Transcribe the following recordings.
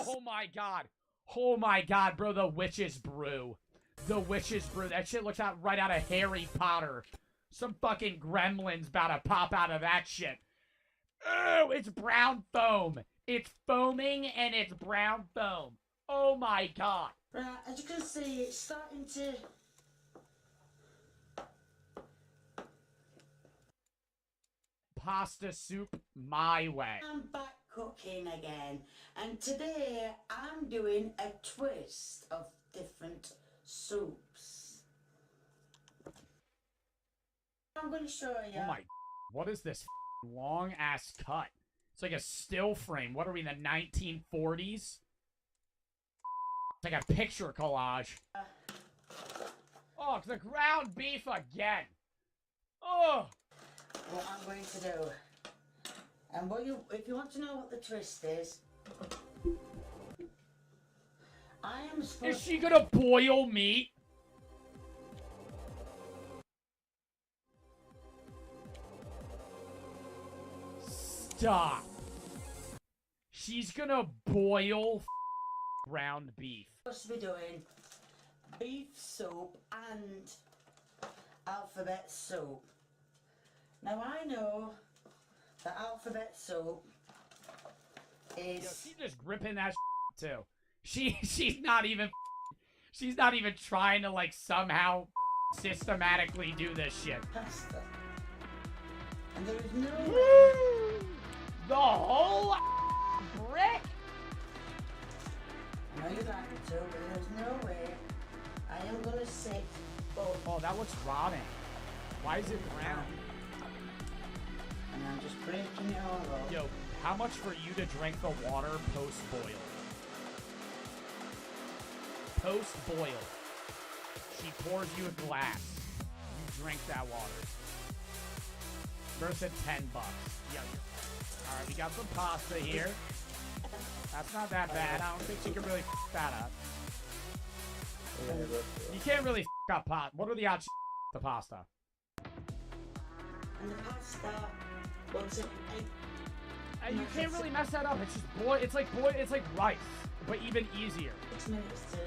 Oh my god. Oh my god, bro, the witch's brew. The witch's brew. That shit looks out right out of Harry Potter. Some fucking gremlins about to pop out of that shit. Oh, it's brown foam. It's foaming and it's brown foam. Oh my god. Right, as you can see, it's starting to... Pasta soup my way. I'm back cooking again, and today I'm doing a twist of different soups. I'm going to show you. Oh my, what is this long ass cut? It's like a still frame. What are we in the 1940s? It's like a picture collage. Oh, it's the ground beef again. Oh. What I'm going to do, and if you want to know what the twist is, I am supposed... Is she gonna boil meat? Stop. She's gonna boil ground beef. Supposed to be doing beef soup and alphabet soup. Now I know that alphabet soup is... Yo, she's just gripping that too. She's not even trying to like somehow systematically do this shit. Pasta. And there is no way... The whole brick? I know you'd like me to, but there's no way I am gonna sit... Oh, that looks rotting. Why is it brown? And I'm just breaking it all up. Yo, how much for you to drink the water post-boil? Post-boil. She pours you a glass. You drink that water. Versus $10. Yeah. Alright, we got some pasta here. That's not that bad. I don't think she can really f that up. You can't really f up pasta. What are the odds the pasta? And the pasta... And you can't really mess that up. It's just boil. It's like rice, but even easier. 6 minutes to...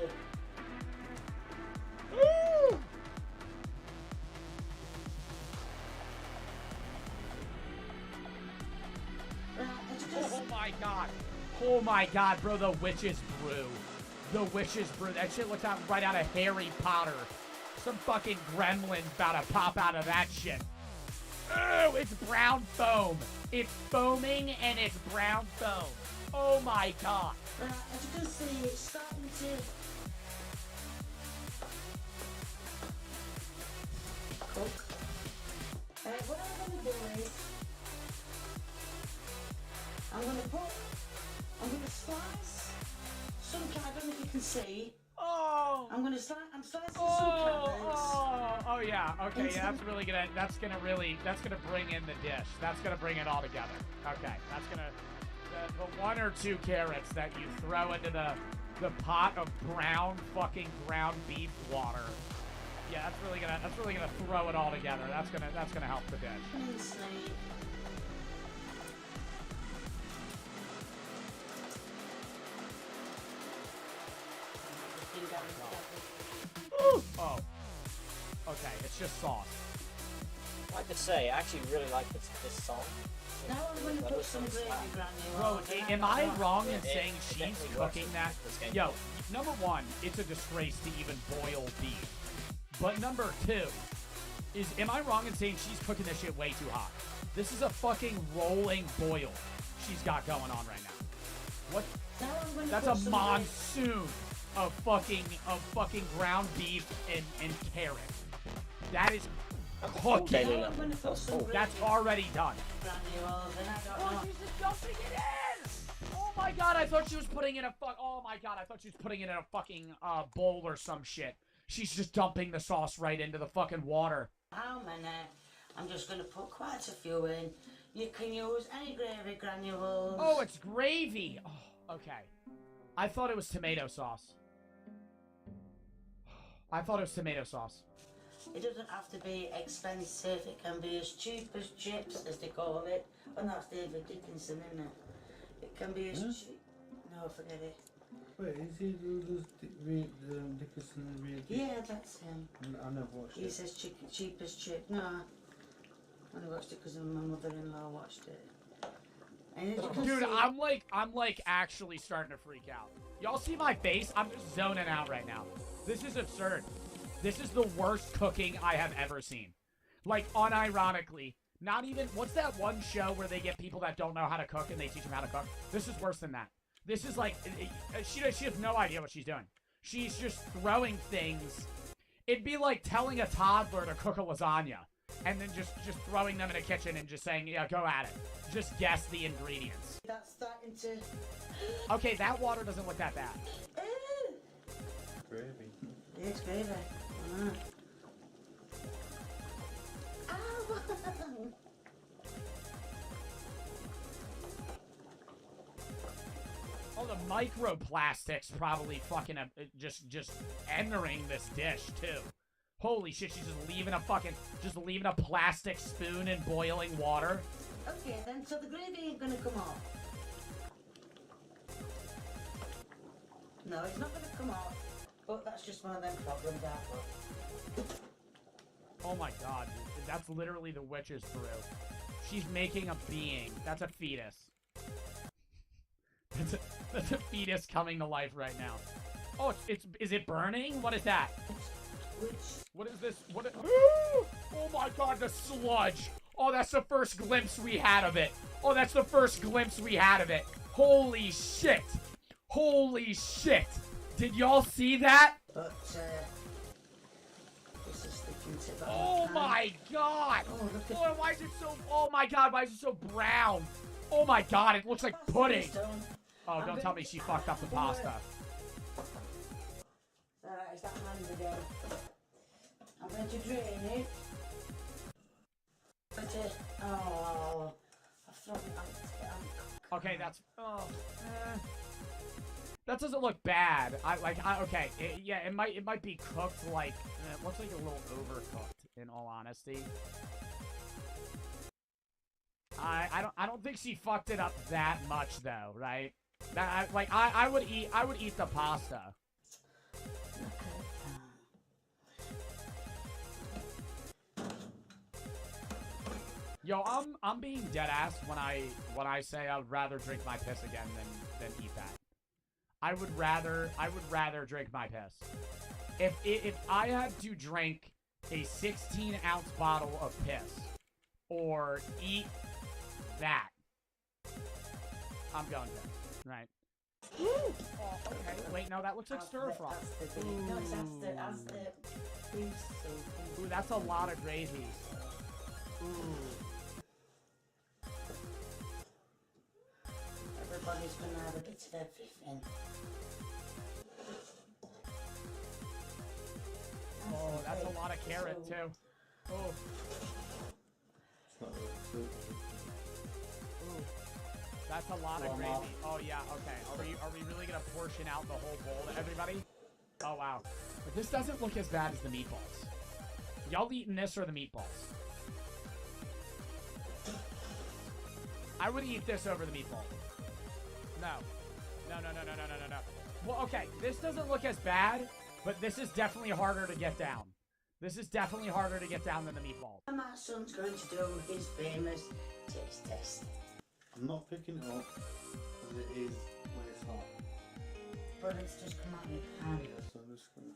Oh my god. Oh my god, bro, the witch's brew. The witch's brew. That shit looks out right out of Harry Potter. Some fucking gremlins about to pop out of that shit. Oh, it's brown foam. It's foaming and it's brown foam. Oh my god. As you can see, it's starting to cook. What I'm going to do is I'm going to slice some carrots. I don't know if you can see. Oh. I'm slicing some carrots. Oh yeah. Okay, yeah, that's gonna bring in the dish. That's gonna bring it all together. Okay, that's gonna the 1 or 2 carrots that you throw into the pot of fucking ground beef water. Yeah, that's really gonna throw it all together. That's gonna help the dish. Oh. Okay, it's just sauce. I have to say, I actually really like this song. Now I'm going to put some gravy Bro, granules. am I wrong in saying it she's definitely cooking works that? this game. Yo, number 1, it's a disgrace to even boil beef. But number 2, am I wrong in saying she's cooking this shit way too hot? This is a fucking rolling boil she's got going on right now. What? That's a monsoon of fucking ground beef and carrot. That is cooking. That's already done. Oh, she's just dumping it in! Oh my god, I thought she was putting in a oh my god, I thought she was putting it in a fucking bowl or some shit. She's just dumping the sauce right into the fucking water. How many? I'm just going to put quite a few in. You can use any gravy granules. Oh, it's gravy. Oh, okay. I thought it was tomato sauce. I thought it was tomato sauce. It doesn't have to be expensive. It can be as cheap as chips, as they call it. Oh, that's David Dickinson, isn't it? It can be as cheap. No, No, forget it. Wait, is he Dickerson really? Yeah, that's him. I never watched it. He says cheap as chip. No, I only watched it because my mother-in-law watched it. And as you can Dude, see, I'm like actually starting to freak out. Y'all see my face? I'm just zoning out right now. This is absurd. This is the worst cooking I have ever seen. Like, unironically, not even, what's that one show where they get people that don't know how to cook and they teach them how to cook? This is worse than that. This is like, she has no idea what she's doing. She's just throwing things. It'd be like telling a toddler to cook a lasagna and then just throwing them in a kitchen and just saying, yeah, go at it. Just guess the ingredients. that's starting to... Okay, that water doesn't look that bad. Gravy. Yeah, it's gravy. Ow! Oh, the microplastics probably fucking just entering this dish too. Holy shit, she's just leaving a plastic spoon in boiling water. Okay, then, so the gravy ain't gonna come off. No, it's not gonna come off. But that's just one of them problems I've got. Oh my god, dude. That's literally the witch's brew. She's making a being. That's a fetus. That's a fetus coming to life right now. Oh, is it burning? What is that? Which... What is this? Oh my god, the sludge. Oh, that's the first glimpse we had of it. Oh, that's the first glimpse we had of it. Holy shit. Holy shit. Did y'all see that? But, this is sticking to the... Oh my god. Oh, look at... Oh, why is it so... Oh my god, why is it so brown? Oh my god, it looks like pudding. Oh, don't tell me she fucked up the pasta. Alright, it's that hand again. I'm going to drain it. Oh, I've thrown it out. Okay, that's... Oh, that doesn't look bad. Okay, it might be cooked like... It looks like a little overcooked, in all honesty. I don't think she fucked it up that much though, right? I would eat the pasta. Yo, I'm being dead ass when I say I would rather drink my piss again than eat that. I would rather drink my piss. If I had to drink a 16-ounce bottle of piss or eat that, I'm going to, right? Oh, okay. Wait, no, that looks like stir fry. No, it's after beef soup. Ooh, that's a lot of gravy. Ooh. Everybody's gonna have a bit of everything. Oh, that's a lot of carrot too. Oh. It's not really soup. Ooh. That's a lot of gravy. Oh yeah, okay. Are we really gonna portion out the whole bowl to everybody? Oh wow. But this doesn't look as bad as the meatballs. Y'all eating this or the meatballs? I would eat this over the meatball. No. No. Well, okay, this doesn't look as bad, but this is definitely harder to get down. This is definitely harder to get down than the meatball. My son's going to do his famous taste test. I'm not picking it up as it is when it's hot. But it's just come out in the pan. Yeah, so I'm just gonna...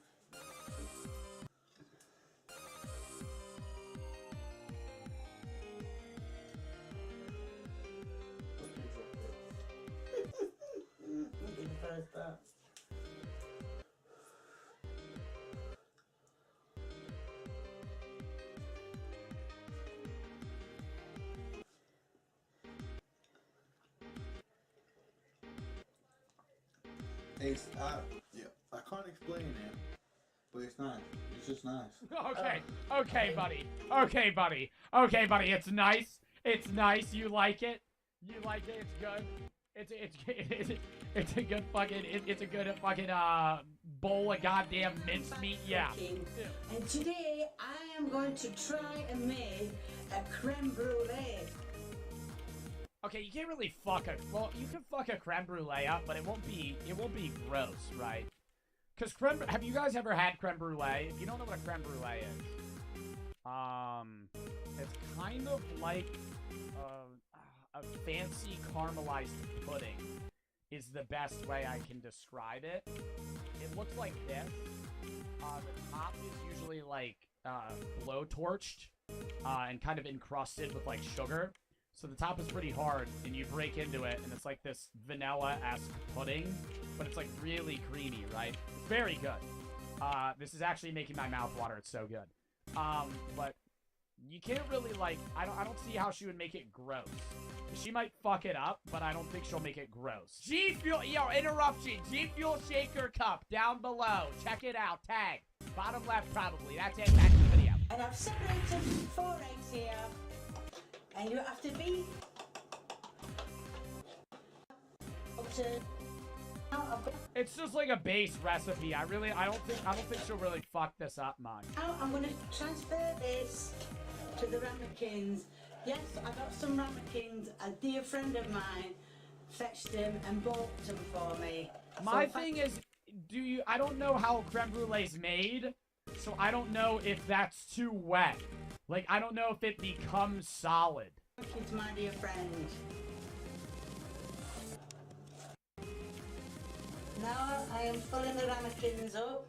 It's, yeah, I can't explain it, but it's nice. It's just nice. Okay, buddy. Okay, buddy. It's nice. It's nice. You like it. You like it. It's good. It's a good fucking. It's a good fucking bowl of goddamn mincemeat. Yeah. And today I am going to try and make a creme brulee. Okay, you can't really fuck a... Well, you can fuck a creme brulee up, but it won't be gross, right? Because have you guys ever had creme brulee? If you don't know what a creme brulee is, it's kind of like a fancy caramelized pudding is the best way I can describe it. It looks like this. The top is usually like blow-torched and kind of encrusted with like sugar. So the top is pretty hard, and you break into it, and it's like this vanilla-esque pudding, but it's like really creamy, right? Very good. This is actually making my mouth water. It's so good. But you can't really like. I don't see how she would make it gross. She might fuck it up, but I don't think she'll make it gross. G Fuel, yo, interruption. G Fuel Shaker Cup down below. Check it out. Tag bottom left, probably. That's it. Back to the video. And I've separated 4 eggs here. And you have to be up to. It's just like a base recipe. I don't think she'll really fuck this up much. Now I'm gonna transfer this to the ramekins. Yes, I got some ramekins. A dear friend of mine fetched them and bought them for me. My thing is, I don't know how creme brulee's made, so I don't know if that's too wet. Like, I don't know if it becomes solid. It's my dear friend. Now I am filling the ramekins up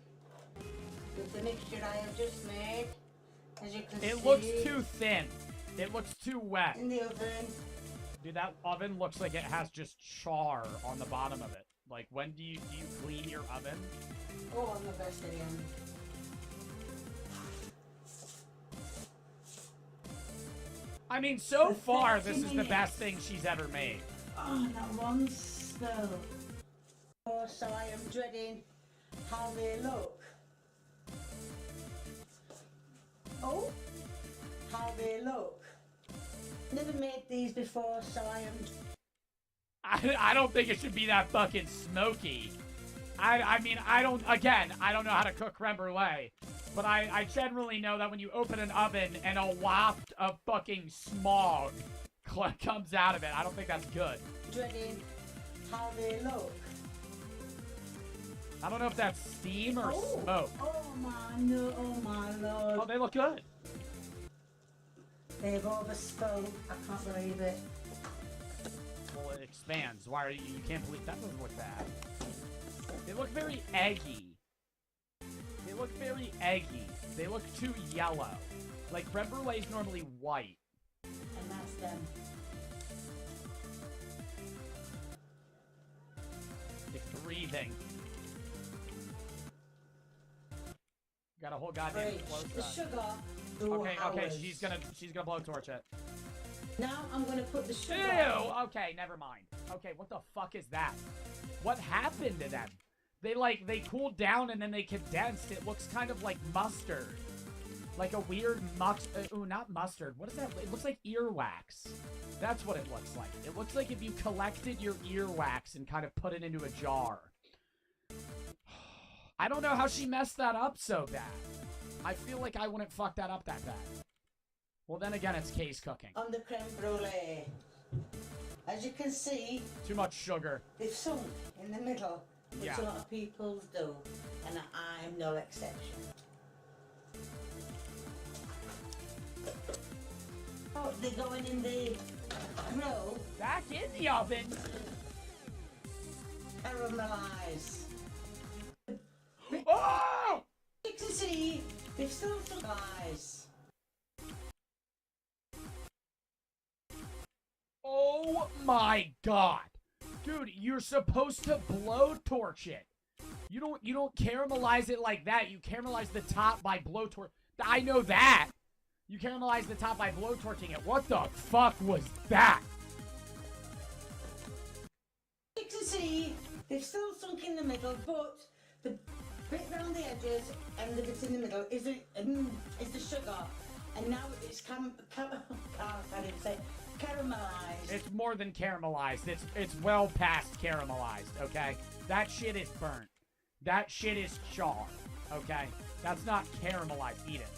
with the mixture I have just made. As you can see. It looks too thin. It looks too wet. In the oven. Dude, that oven looks like it has just char on the bottom of it. Like, when do you clean your oven? Oh, I'm the best again. I mean, so far, this is the best thing she's ever made. Oh, that one smell. Oh, so I am dreading how they look. Oh, how they look. Never made these before, so I am... I don't think it should be that fucking smoky. I mean, I don't know how to cook creme brulee. But I generally know that when you open an oven and a waft of fucking smog comes out of it, I don't think that's good. Dreading how they look. I don't know if that's steam or smoke. Oh my lord. Oh, they look good. They've overspilled. I can't believe it. Well, it expands. Why are you can't believe that doesn't look bad. They look very eggy. They look very eggy. They look too yellow. Like, creme brulee is normally white. And that's them. It's breathing. Got a whole goddamn close the up. sugar. Okay, she's gonna blowtorch it. Now I'm gonna put the sugar. Ew! Okay, never mind. Okay, what the fuck is that? What happened to them? They cooled down and then they condensed. It looks kind of like mustard. Like a weird not mustard. What is that? It looks like earwax. That's what it looks like. It looks like if you collected your earwax and kind of put it into a jar. I don't know how she messed that up so bad. I feel like I wouldn't fuck that up that bad. Well, then again, it's case cooking. On the creme brulee. As you can see, Too much sugar. they've sunk in the middle, which Yeah. a lot of people do, and I'm no exception. Oh, they're going in the grill, Back in the oven. caramelise. Oh! You can see, they've still sunk eyes. Oh my god. Dude, you're supposed to blowtorch it. You don't caramelize it like that. You caramelize the top by blowtorch. I know that. You caramelize the top by blowtorching it. What the fuck was that? You can see, they've still sunk in the middle, but the bit around the edges and the bit in the middle is the sugar, and now it's caramelized. It's more than caramelized. It's well past caramelized, okay? That shit is burnt. That shit is char, okay? That's not caramelized. Eat it.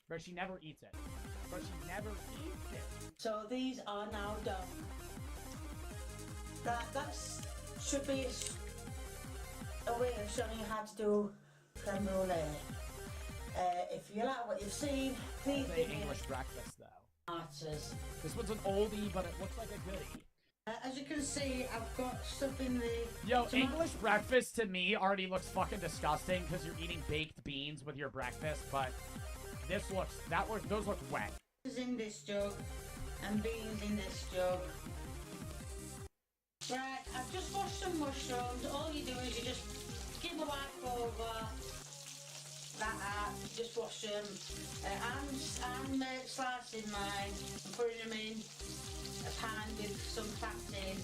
Bro, she never eats it. Bro, she never eats it. So these are now done. That's should be a way of showing you how to do creme brulee. If you like what you've seen, please The give me English breakfast, though. answers. This one's an oldie, but it looks like a goodie. As you can see, I've got stuff in the... Yo, English breakfast to me already looks fucking disgusting because you're eating baked beans with your breakfast, but this looks, those look wet. Is in this jug and beans in this jug. Right, I've just washed some mushrooms. All you do is you just give them a wipe over. Just wash them. I'm slicing mine and putting them in a pan with some fat in.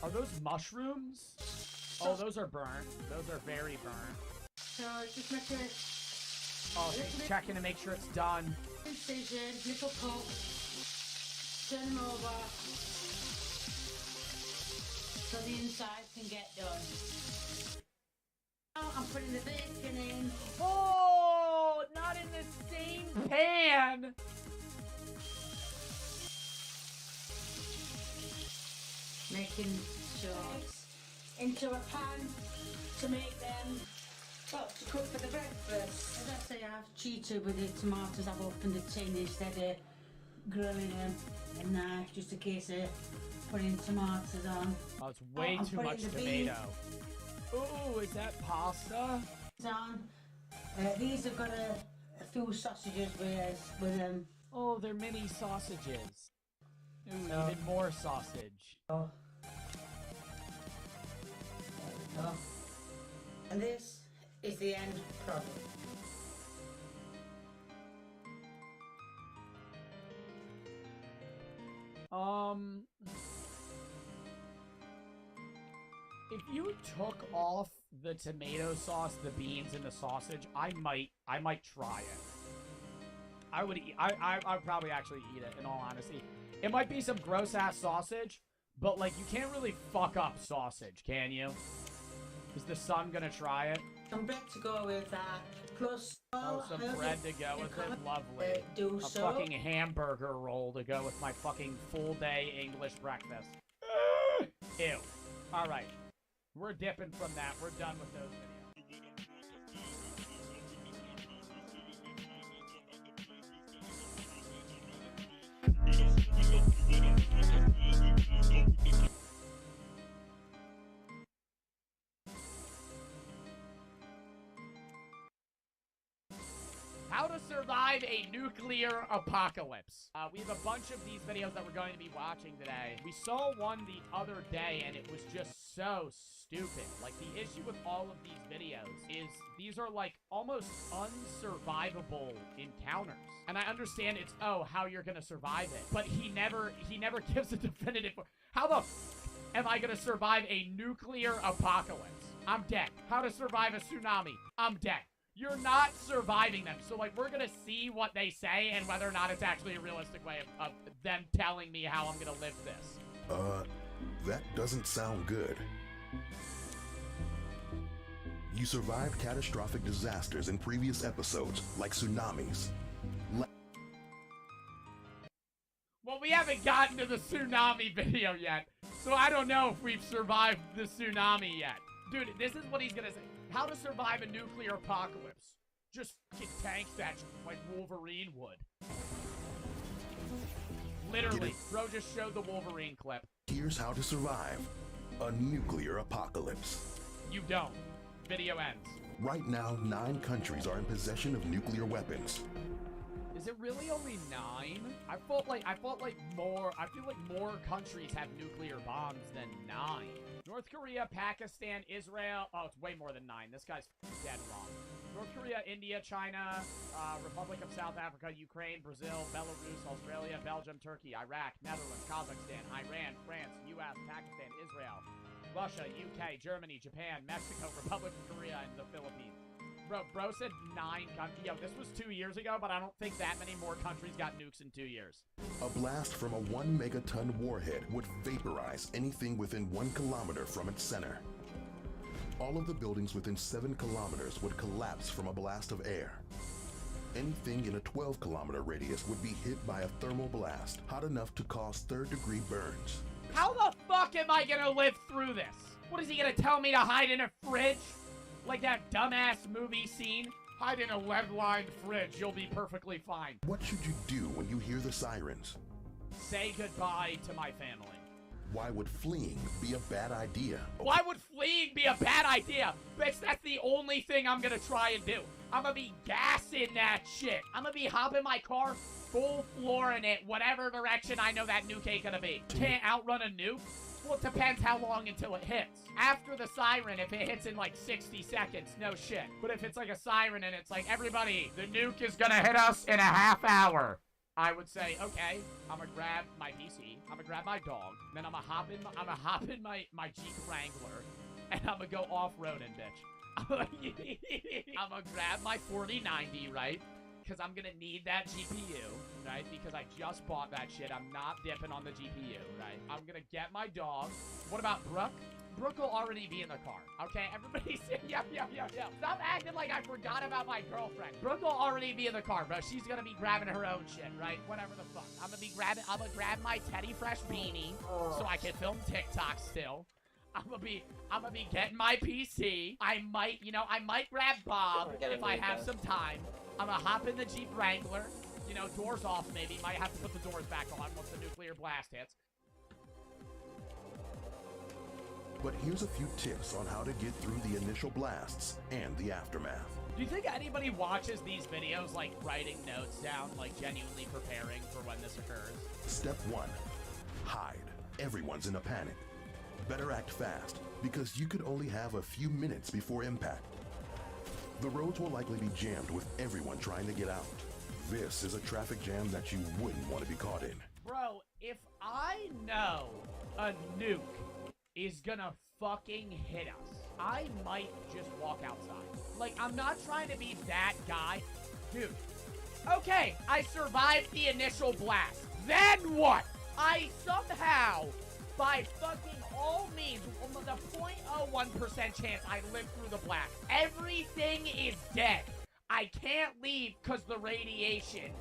Are those mushrooms? Oh, those are burnt. Those are very burnt. So just make a Oh, she's checking to make sure it's done. incision, little cup, turn them over so the inside can get done. Now I'm putting the bacon in. Oh, not in the same pan. Making sure into a pan to make them, well, to cook for the breakfast. As I say, I've cheated with the tomatoes. I've opened the tin instead of grilling them a knife, just in case of putting tomatoes on. Oh, it's way I'm too putting much the tomato. Ooh, is that pasta? On. These have got a few sausages with them. Oh, they're mini sausages. Ooh, So- even more sausage. Oh. Oh. And this is the end product. If you took off the tomato sauce, the beans, and the sausage, I might try it. I would eat, I'd probably actually eat it, in all honesty. It might be some gross-ass sausage, but, like, you can't really fuck up sausage, can you? Is the son gonna try it? Some bread to go with that, plus Some bread to go with it? Lovely. Do A so. fucking hamburger roll to go with my fucking full-day English breakfast. Ew. Alright. We're dipping from that. We're done with those videos. How to survive a nuclear apocalypse. We have a bunch of these videos that we're going to be watching today. We saw one the other day, and it was just so stupid. Like, the issue with all of these videos is these are, like, almost unsurvivable encounters. And I understand it's, oh, how you're gonna survive it. But he never gives a definitive... How the am I gonna survive a nuclear apocalypse? I'm dead. How to survive a tsunami? I'm dead. You're not surviving them. So, like, we're gonna see what they say and whether or not it's actually a realistic way of them telling me how I'm gonna live this. That doesn't sound good. You survived catastrophic disasters in previous episodes, like tsunamis. Well, we haven't gotten to the tsunami video yet, so I don't know if we've survived the tsunami yet. Dude, this is what he's gonna say. How to survive a nuclear apocalypse. Just fucking tank that shit like Wolverine would. Literally, bro just showed the Wolverine clip. Here's how to survive a nuclear apocalypse. You don't. Video ends. Right now, 9 countries are in possession of nuclear weapons. Is it really only 9? I feel like more countries have nuclear bombs than 9. North Korea, Pakistan, Israel. Oh, it's way more than 9. This guy's dead wrong. North Korea, India, China, Republic of South Africa, Ukraine, Brazil, Belarus, Australia, Belgium, Turkey, Iraq, Netherlands, Kazakhstan, Iran, France, US, Pakistan, Israel, Russia, UK, Germany, Japan, Mexico, Republic of Korea, and the Philippines. Bro said 9 countries. Yo, this was 2 years ago, but I don't think that many more countries got nukes in 2 years. A blast from a 1 megaton warhead would vaporize anything within 1 kilometer from its center. All of the buildings within 7 kilometers would collapse from a blast of air. Anything in a 12-kilometer radius would be hit by a thermal blast hot enough to cause third-degree burns. How the fuck am I gonna live through this? What is he gonna tell me to hide in a fridge? Like that dumbass movie scene? Hide in a lead-lined fridge, you'll be perfectly fine. What should you do when you hear the sirens? Say goodbye to my family. Why would fleeing be a bad idea? Why would fleeing be a bad idea? Bitch, that's the only thing I'm gonna try and do. I'm gonna be gassing that shit. I'm gonna be hopping my car, full floor in it, whatever direction I know that nuke ain't gonna be. Can't outrun a nuke? Well, it depends how long until it hits. After the siren, if it hits in like 60 seconds, no shit. But if it's like a siren and it's like, everybody, the nuke is gonna hit us in a half hour, I would say, okay, I'm gonna grab my PC, I'm gonna grab my dog, then I'm gonna hop in my Jeep Wrangler, and I'm gonna go off-roading, bitch. I'm gonna grab my 4090, right? Because I'm gonna need that GPU, right? Because I just bought that shit. I'm not dipping on the GPU, right? I'm gonna get my dog. What about Brooke? Brooke will already be in the car, okay? Everybody say, yeah. Stop acting like I forgot about my girlfriend. Brooke will already be in the car, bro. She's gonna be grabbing her own shit, right? Whatever the fuck. I'm gonna grab my Teddy Fresh beanie so I can film TikTok still. I'm gonna be getting my PC. I might grab Bob if I have some time. I'm gonna hop in the Jeep Wrangler. You know, doors off maybe. Might have to put the doors back on once the nuclear blast hits. But here's a few tips on how to get through the initial blasts and the aftermath. Do you think anybody watches these videos like writing notes down, like genuinely preparing for when this occurs? Step 1. Hide. Everyone's in a panic. Better act fast, because you could only have a few minutes before impact. The roads will likely be jammed with everyone trying to get out. This is a traffic jam that you wouldn't want to be caught in. Bro, if I know a nuke is gonna fucking hit us, I might just walk outside. Like, I'm not trying to be that guy. Dude, okay, I survived the initial blast. Then what? I somehow, by fucking all means, the 0.01% chance I live through the blast. Everything is dead. I can't leave because the radiation.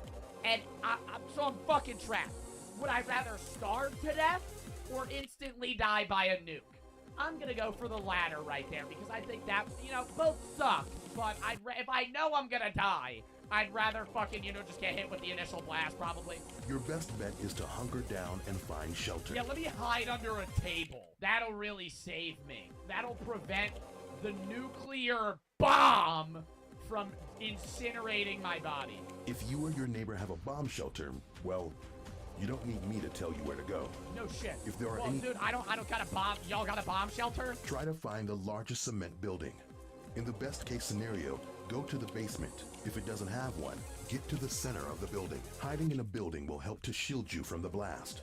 And so I'm fucking trapped. Would I rather starve to death or instantly die by a nuke? I'm gonna go for the latter right there because I think that, you know, both suck. But if I know I'm gonna die, I'd rather fucking, you know, just get hit with the initial blast, probably. Your best bet is to hunker down and find shelter. Yeah, let me hide under a table. That'll really save me. That'll prevent the nuclear bomb from incinerating my body. If you or your neighbor have a bomb shelter, well, you don't need me to tell you where to go. No shit. If there are well, dude, I don't got a bomb. Y'all got a bomb shelter? Try to find the largest cement building. In the best case scenario, go to the basement. If it doesn't have one, get to the center of the building. Hiding in a building will help to shield you from the blast.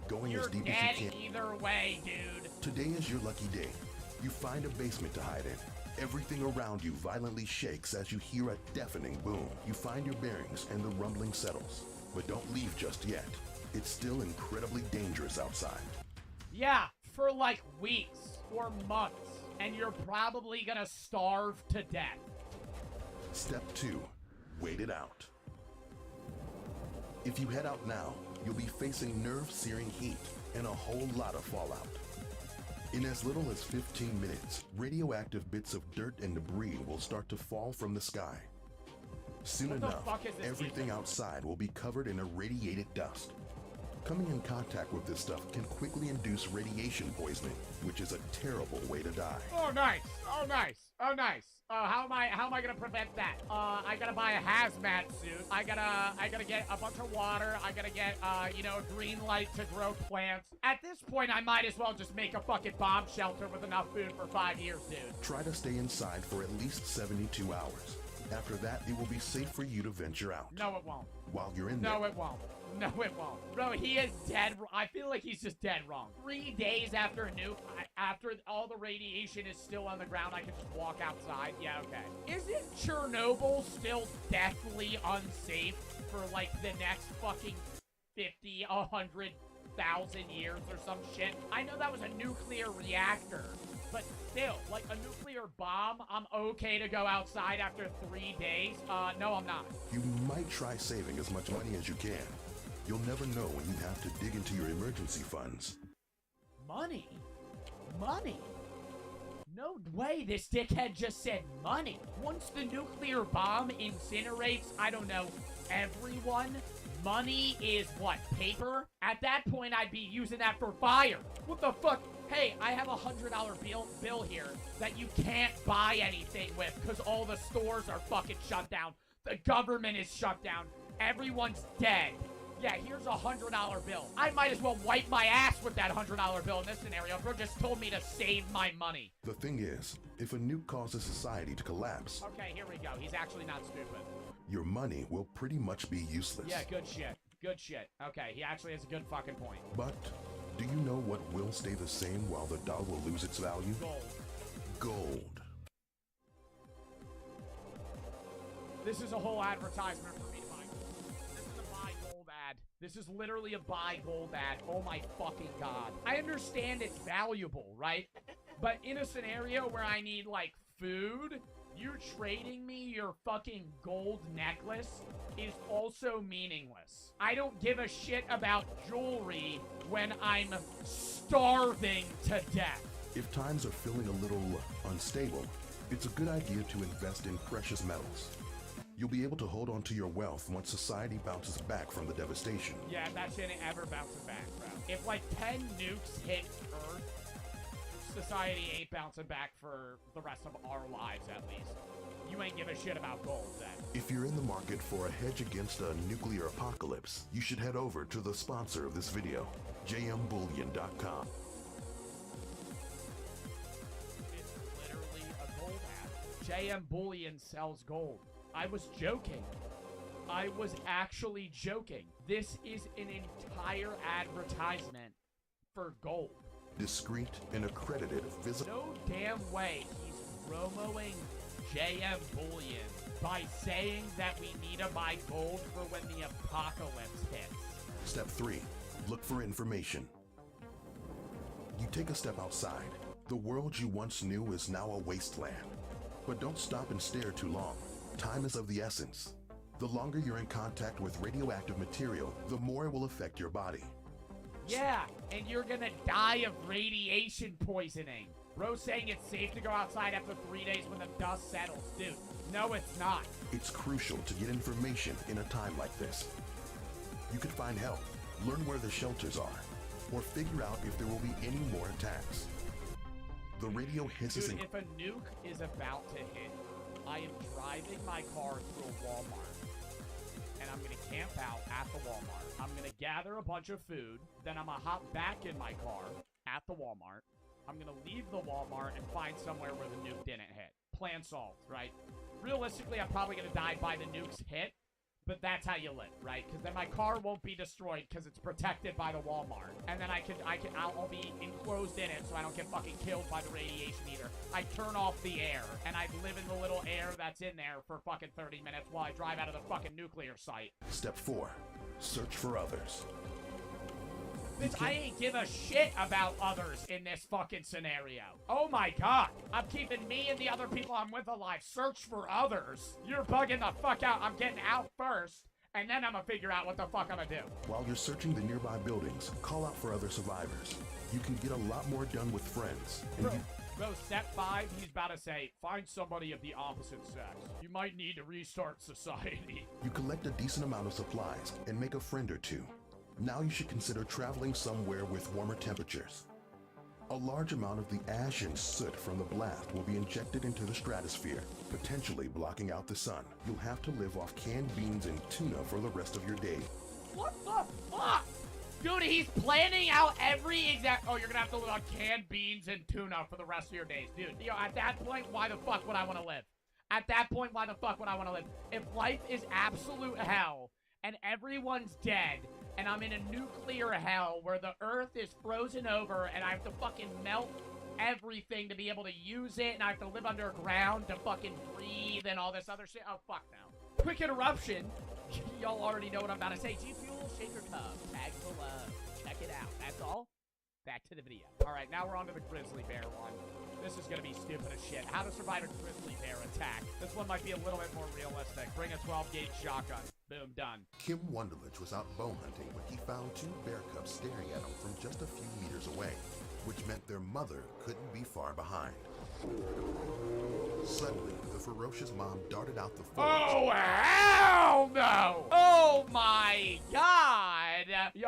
Going as deep as you can. Either way, dude. Today is your lucky day. You find a basement to hide in. Everything around you violently shakes as you hear a deafening boom. You find your bearings and the rumbling settles. But don't leave just yet. It's still incredibly dangerous outside. Yeah, for like weeks or months. And you're probably gonna starve to death. Step 2. Wait it out. If you head out now, you'll be facing nerve-searing heat and a whole lot of fallout. In as little as 15 minutes, radioactive bits of dirt and debris will start to fall from the sky. Soon enough, everything outside will be covered in irradiated dust. Coming in contact with this stuff can quickly induce radiation poisoning, which is a terrible way to die. Oh, nice. Oh, nice. Oh, nice. How am I gonna prevent that? I gotta buy a hazmat suit. I gotta get a bunch of water. I gotta get, you know, a green light to grow plants. At this point, I might as well just make a fucking bomb shelter with enough food for 5 years, dude. Try to stay inside for at least 72 hours. After that, it will be safe for you to venture out. No, it won't. While you're in there. No, it won't. No, it won't. Bro, he is dead. I feel like he's just dead wrong. 3 days after a nuke, after all the radiation is still on the ground, I can just walk outside. Yeah, okay. Isn't Chernobyl still deathly unsafe for, like, the next fucking 50, 100,000 years or some shit? I know that was a nuclear reactor, But still, like a nuclear bomb, I'm okay to go outside after 3 days. No, I'm not. You might try saving as much money as you can. You'll never know when you have to dig into your emergency funds. Money? Money? No way this dickhead just said money. Once the nuclear bomb incinerates, I don't know, everyone, money is what, paper? At that point, I'd be using that for fire. What the fuck? Hey, I have a $100 bill here that you can't buy anything with because all the stores are fucking shut down. The government is shut down. Everyone's dead. Yeah, here's a $100 bill. I might as well wipe my ass with that $100 bill in this scenario. Bro just told me to save my money. The thing is, if a nuke causes society to collapse, okay, here we go. He's actually not stupid. your money will pretty much be useless. Yeah, good shit. Good shit. Okay, he actually has a good fucking point. But do you know what will stay the same while the dollar will lose its value? Gold. Gold. This is a whole advertisement for me to buy gold. This is a buy gold ad. This is literally a buy gold ad. Oh my fucking god. I understand it's valuable, right? But in a scenario where I need, like, food, you trading me your fucking gold necklace is also meaningless. I don't give a shit about jewelry when I'm starving to death. If times are feeling a little unstable, it's a good idea to invest in precious metals. You'll be able to hold on to your wealth once society bounces back from the devastation. Yeah, that shit ain't ever bouncing back, bro. If like 10 nukes hit Earth, society ain't bouncing back for the rest of our lives, at least. You ain't give a shit about gold, then. If you're in the market for a hedge against a nuclear apocalypse, you should head over to the sponsor of this video, jmbullion.com. It's literally a gold ad. JM Bullion sells gold. I was joking. I was actually joking. This is an entire advertisement for gold. Discreet and accredited visible. No damn way he's promoting JM Bullion by saying that we need to buy gold for when the apocalypse hits. Step 3. Look for information. You take a step outside. The world you once knew is now a wasteland. But don't stop and stare too long. Time is of the essence. The longer you're in contact with radioactive material, the more it will affect your body. Yeah, and you're gonna die of radiation poisoning. Bro's saying it's safe to go outside after 3 days when the dust settles. Dude, no it's not. It's crucial to get information in a time like this. You could find help, learn where the shelters are, or figure out if there will be any more attacks. The radio hisses Dude, if a nuke is about to hit, I am driving my car through a Walmart, and I'm gonna camp out at the Walmart. I'm gonna gather a bunch of food, then I'm gonna hop back in my car at the Walmart. I'm gonna leave the Walmart and find somewhere where the nuke didn't hit. Plan solved, right? Realistically, I'm probably gonna die by the nuke's hit, but that's how you live, right? Because then my car won't be destroyed because it's protected by the Walmart, and then I'll be enclosed in it so I don't get fucking killed by the radiation either. I turn off the air, and I live in the little air that's in there for fucking 30 minutes while I drive out of the fucking nuclear site. Step 4. Search for others. Bitch, I ain't give a shit about others in this fucking scenario. Oh my god. I'm keeping me and the other people I'm with alive. Search for others. You're bugging the fuck out. I'm getting out first, and then I'm gonna figure out what the fuck I'm gonna do. While you're searching the nearby buildings, call out for other survivors. You can get a lot more done with friends. And Bro, step 5, he's about to say, find somebody of the opposite sex. You might need to restart society. you collect a decent amount of supplies and make a friend or two. Now you should consider traveling somewhere with warmer temperatures. A large amount of the ash and soot from the blast will be injected into the stratosphere, potentially blocking out the sun. You'll have to live off canned beans and tuna for the rest of your day. What the fuck? Dude, he's planning out every exact... Oh, you're gonna have to live on canned beans and tuna for the rest of your days. Dude, yo, at that point, why the fuck would I want to live? At that point, why the fuck would I want to live? If life is absolute hell, and everyone's dead, and I'm in a nuclear hell where the earth is frozen over, and I have to fucking melt everything to be able to use it, and I have to live underground to fucking breathe and all this other shit. Oh, fuck no. Quick interruption. Y'all already know what I'm about to say. G Fuel Shaker Cup. Tag below. Check it out. That's all. Back to the video. All right, now we're on to the grizzly bear one. This is gonna be stupid as shit. How to survive a grizzly bear attack. This one might be a little bit more realistic. Bring a 12-gauge shotgun. Boom, done. Kim Wonderlich was out bow hunting when he found two bear cubs staring at him from just a few meters away, which meant their mother couldn't be far behind. Suddenly, the ferocious mom darted out the forest. Oh, hell no! Oh my god! Yo,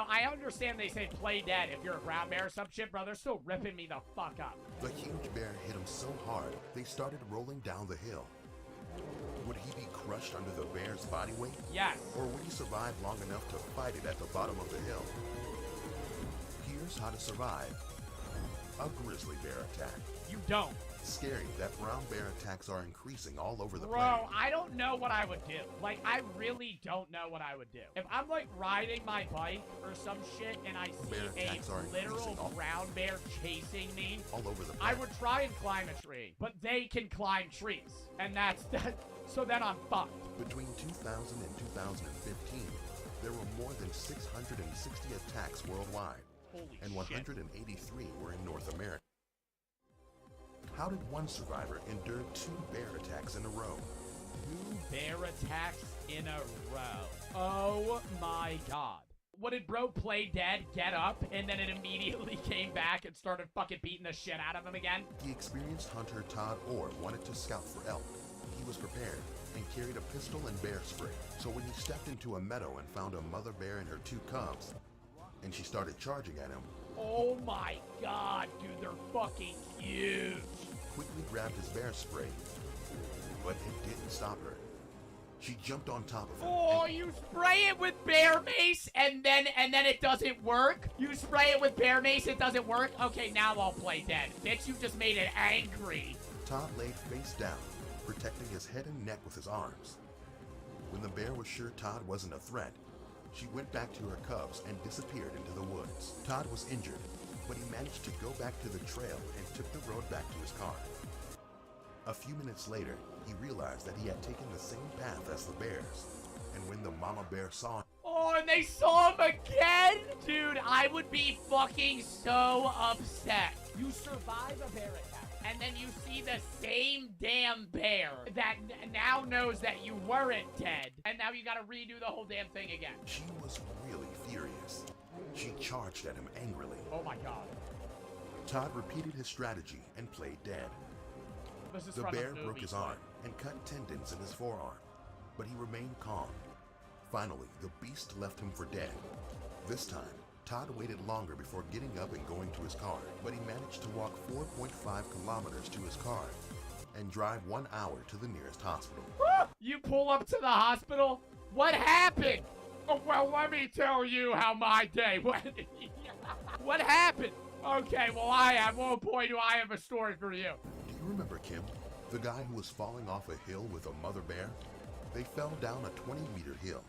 I understand they say play dead if you're a brown bear or some shit, bro. They're still ripping me the fuck up. The huge bear hit him so hard, they started rolling down the hill. Would he be crushed under the bear's body weight? Yes. Or would he survive long enough to fight it at the bottom of the hill? Here's how to survive a grizzly bear attack. You don't. Scary that brown bear attacks are increasing all over the Bro, planet. I don't know what I would do. Like, I really don't know what I would do. If I'm, like, riding my bike or some shit and I Bear see attacks are a literal increasing all- brown bear chasing me, All over the I planet. would try and climb a tree. But they can climb trees. And that's that. So then I'm fucked. Between 2000 and 2015, there were more than 660 attacks worldwide, Holy and shit. 183 were in North America. How did one survivor endure 2 bear attacks in a row? 2 bear attacks in a row. Oh my god. What did bro play dead, get up, and then it immediately came back and started fucking beating the shit out of him again? The experienced hunter Todd Orr wanted to scout for elk. He was prepared and carried a pistol and bear spray. So when he stepped into a meadow and found a mother bear and her 2 cubs, and she started charging at him, Oh my god, dude, they're fucking huge. quickly grabbed his bear spray, but it didn't stop her. She jumped on top of him. Oh, and you spray it with bear mace and then it doesn't work? You spray it with bear mace, it doesn't work? Okay, now I'll play dead. Bitch, you just made it angry. Todd laid face down, protecting his head and neck with his arms. When the bear was sure Todd wasn't a threat, she went back to her cubs and disappeared into the woods. Todd was injured, but he managed to go back to the trail and took the road back to his car. A few minutes later, he realized that he had taken the same path as the bears, and when the mama bear saw him, Oh, and they saw him again? Dude, I would be fucking so upset. You survive a bear attack, and then you see the same damn bear that now knows that you weren't dead, and now you gotta redo the whole damn thing again. she was really furious. She charged at him angrily. Oh my god. Todd repeated his strategy and played dead. This is The from bear a movie, broke his so- arm and cut tendons in his forearm, but he remained calm. Finally, the beast left him for dead. This time, Todd waited longer before getting up and going to his car, but he managed to walk 4.5 kilometers to his car and drive 1 hour to the nearest hospital. You pull up to the hospital? What happened? Oh, well, let me tell you how my day went. What happened? Okay, well, oh boy, do I have a story for you. Do you remember Kim, the guy who was falling off a hill with a mother bear? They fell down a 20-meter hill.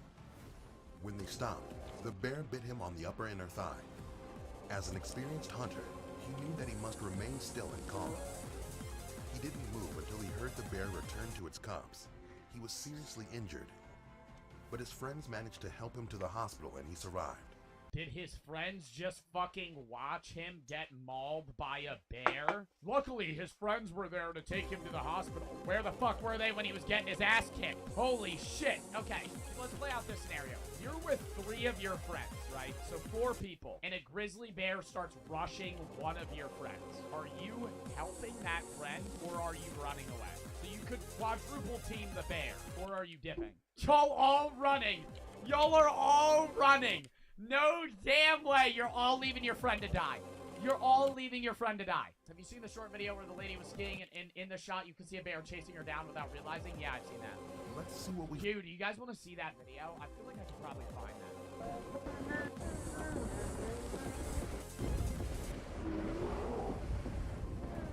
When they stopped, the bear bit him on the upper inner thigh. As an experienced hunter, he knew that he must remain still and calm. He didn't move until he heard the bear return to its cubs. He was seriously injured, but his friends managed to help him to the hospital and he survived. Did his friends just fucking watch him get mauled by a bear? Luckily, his friends were there to take him to the hospital. Where the fuck were they when he was getting his ass kicked? Holy shit. Okay, let's play out this scenario. You're with 3 of your friends, right? So 4 people. And a grizzly bear starts rushing one of your friends. Are you helping that friend or are you running away? So you could quadruple team the bear, or are you dipping? Y'all all running. Y'all are all running. No damn way you're all leaving your friend to die. You're all leaving your friend to die. Have you seen the short video where the lady was skiing and in the shot you can see a bear chasing her down without realizing? Yeah, I've seen that. Let's see what we... Dude, you guys want to see that video? I feel like I could probably find that.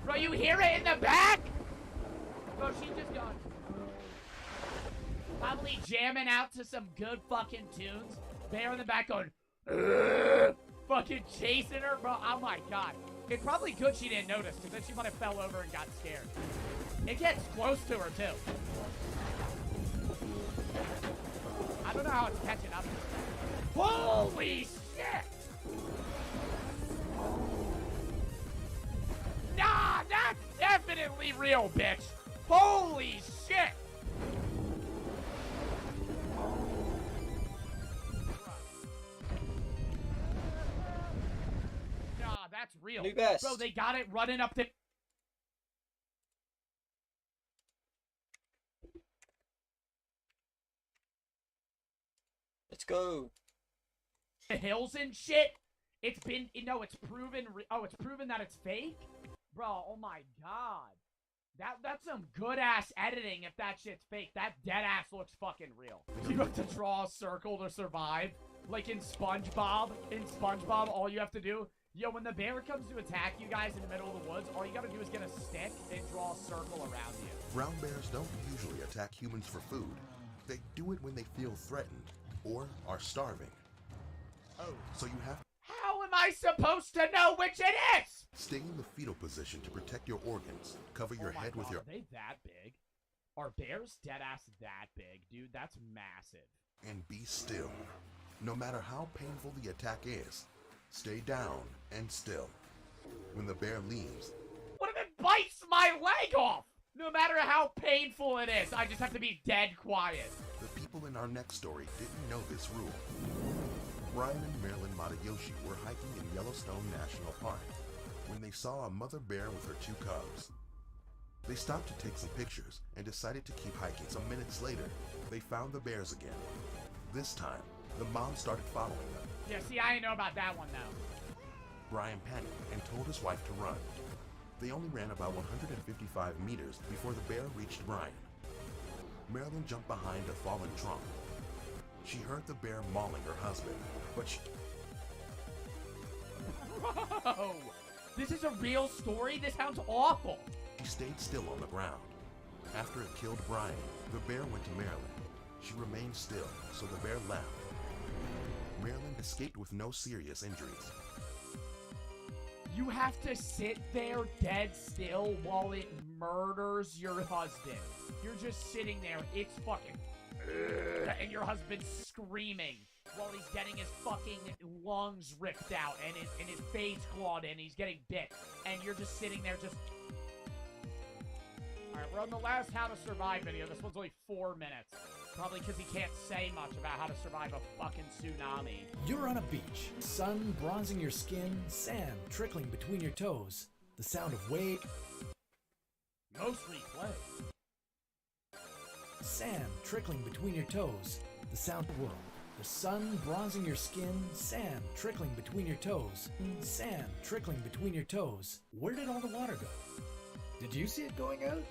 Bro, you hear it in the back? Bro, she just gone. Probably jamming out to some good fucking tunes. Bear in the back going, "Ugh," fucking chasing her, bro. Oh my god. It's probably good she didn't notice, because then she might have fell over and got scared. It gets close to her, too. I don't know how it's catching up. Holy shit! definitely real, bitch. Holy shit. Nah, that's real. New best. Bro, they got it running up the... Let's go. hills and shit. It's been, no, it's proven, it's proven that it's fake? Bro, oh my god. That's some good-ass editing if that shit's fake. That dead-ass looks fucking real. You have to draw a circle to survive. Like in SpongeBob. In SpongeBob, all you have to do... Yo, when the bear comes to attack you guys in the middle of the woods, all you gotta do is get a stick and draw a circle around you. Brown bears don't usually attack humans for food. They do it when they feel threatened or are starving. Oh. So you have How am I supposed to know which it is? stay in the fetal position to protect your organs. Cover your Oh my head with God, your... Are they that big? Are bears dead-ass that big, dude? That's massive. And be still. No matter how painful the attack is, stay down and still. When the bear leaves, What if it bites my leg off? No matter how painful it is, I just have to be dead quiet. the people in our next story didn't know this rule. Brian and Marilyn Matayoshi were hiking in Yellowstone National Park when they saw a mother bear with her 2 cubs. They stopped to take some pictures and decided to keep hiking. Some minutes later, they found the bears again. This time, the mom started following them. Yeah, see, I didn't know about that one, though. Brian panicked and told his wife to run. They only ran about 155 meters before the bear reached Brian. Marilyn jumped behind a fallen trunk. She heard the bear mauling her husband, but she... Bro, this is a real story? This sounds awful. She stayed still on the ground. After it killed Brian, the bear went to Marilyn. She remained still, so the bear left. Marilyn escaped with no serious injuries. You have to sit there dead still while it murders your husband. You're just sitting there, it's fucking... and your husband's screaming while he's getting his fucking lungs ripped out and his face clawed in, he's getting bit. And you're just sitting there just... Alright, we're on the last How to Survive video. This one's only 4 minutes. Probably because he can't say much about how to survive a fucking tsunami. You're on a beach, sun bronzing your skin, sand trickling between your toes, the sound of waves, Most replay. sand trickling between your toes, the sound of the world. The sun bronzing your skin, sand trickling between your toes, sand trickling between your toes. Where did all the water go? Did you see it going out?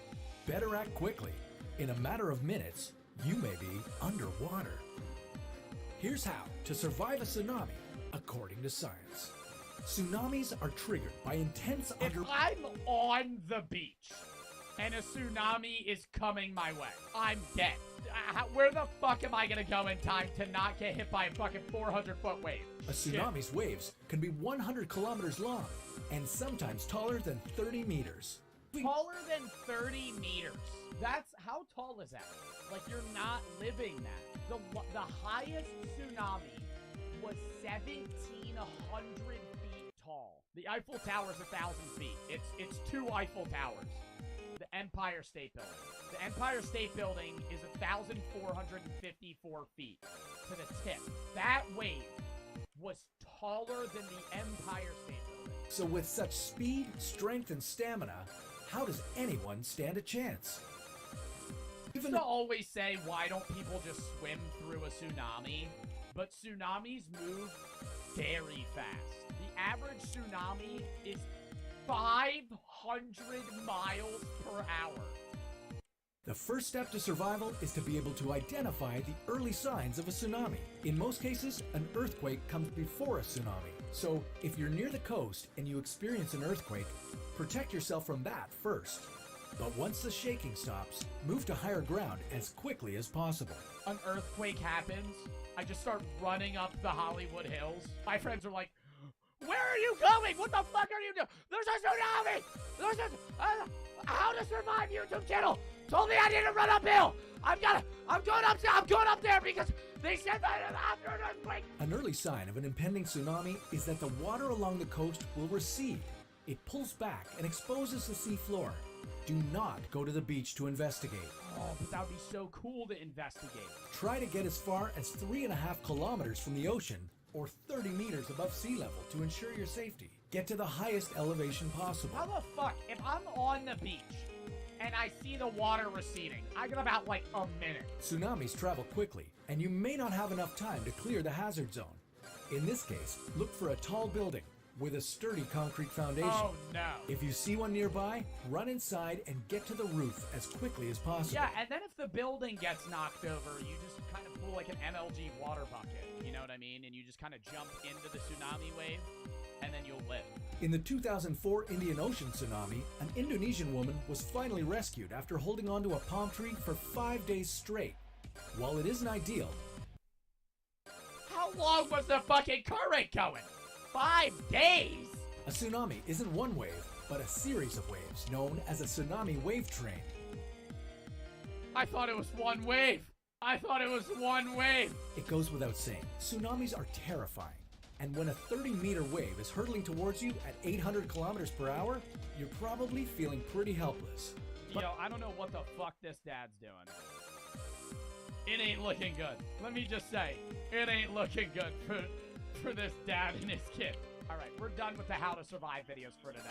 Better act quickly. In a matter of minutes, you may be underwater. Here's how to survive a tsunami, according to science. Tsunamis are triggered by intense If I'm on the beach and a tsunami is coming my way, I'm dead. Where the fuck am I gonna go in time to not get hit by a fucking 400-foot wave? A tsunami's waves can be 100 kilometers long and sometimes taller than 30 meters. Taller than 30 meters. That's, how tall is that? Like, you're not living that. The highest tsunami was 1,700 feet tall. The Eiffel Tower is 1,000 feet. It's 2 Eiffel Towers. The Empire State Building. The Empire State Building is 1,454 feet to the tip. That wave was taller than the Empire State Building. So with such speed, strength, and stamina, how does anyone stand a chance? Used to always say, why don't people just swim through a tsunami? But tsunamis move very fast. The average tsunami is 500 miles per hour. The first step to survival is to be able to identify the early signs of a tsunami. In most cases, an earthquake comes before a tsunami. So if you're near the coast and you experience an earthquake, protect yourself from that first. But once the shaking stops, move to higher ground as quickly as possible. An earthquake happens, I just start running up the Hollywood Hills. My friends are like, where are you going? What the fuck are you doing? There's a tsunami! There's a How to Survive YouTube channel told me I need to run uphill. I'm going up there because they said that after an earthquake. An early sign of an impending tsunami is that the water along the coast will recede. It pulls back and exposes the sea floor. Do not go to the beach to investigate. Oh, but that would be so cool to investigate. Try to get as far as 3.5 kilometers from the ocean or 30 meters above sea level to ensure your safety. Get to the highest elevation possible. How the fuck, if I'm on the beach and I see the water receding, I got about like a minute. Tsunamis travel quickly, and you may not have enough time to clear the hazard zone. In this case, look for a tall building with a sturdy concrete foundation. Oh no. If you see one nearby, run inside and get to the roof as quickly as possible. Yeah, and then if the building gets knocked over, you just kind of pull like an MLG water bucket, you know what I mean? And you just kind of jump into the tsunami wave, and then you'll live. In the 2004 Indian Ocean tsunami, an Indonesian woman was finally rescued after holding onto a palm tree for 5 days straight. While it isn't ideal, How long was the fucking current going? 5 days? a tsunami isn't one wave, but a series of waves known as a tsunami wave train. I thought it was one wave. I thought it was one wave. It goes without saying, tsunamis are terrifying. And when a 30-meter wave is hurtling towards you at 800 kilometers per hour, you're probably feeling pretty helpless. Yo, I don't know what the fuck this dad's doing. It ain't looking good. Let me just say, it ain't looking good for this dad and his kid. All right, we're done with the how to survive videos for today.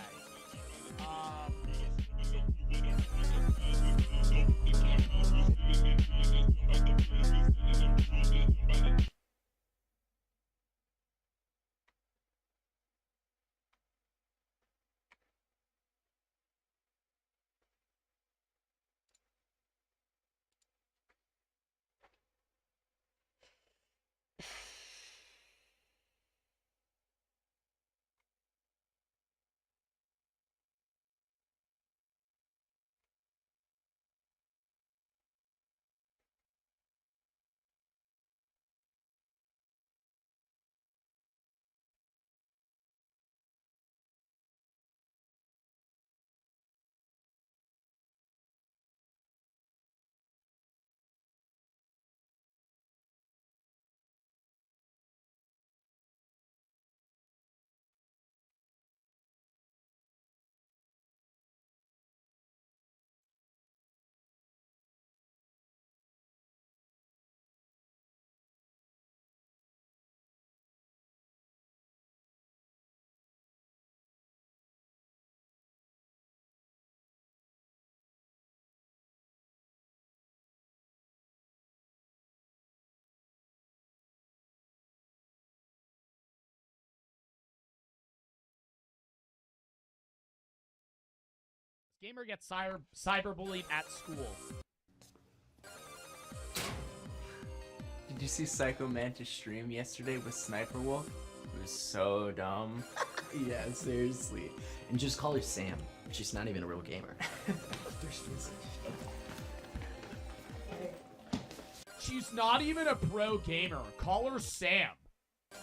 Gamer gets cyberbullied at school. Did you see Psycho Mantis stream yesterday with Sniper Wolf? It was so dumb. Yeah, seriously. And just call her Sam. She's not even a real gamer. She's not even a pro gamer. Call her Sam.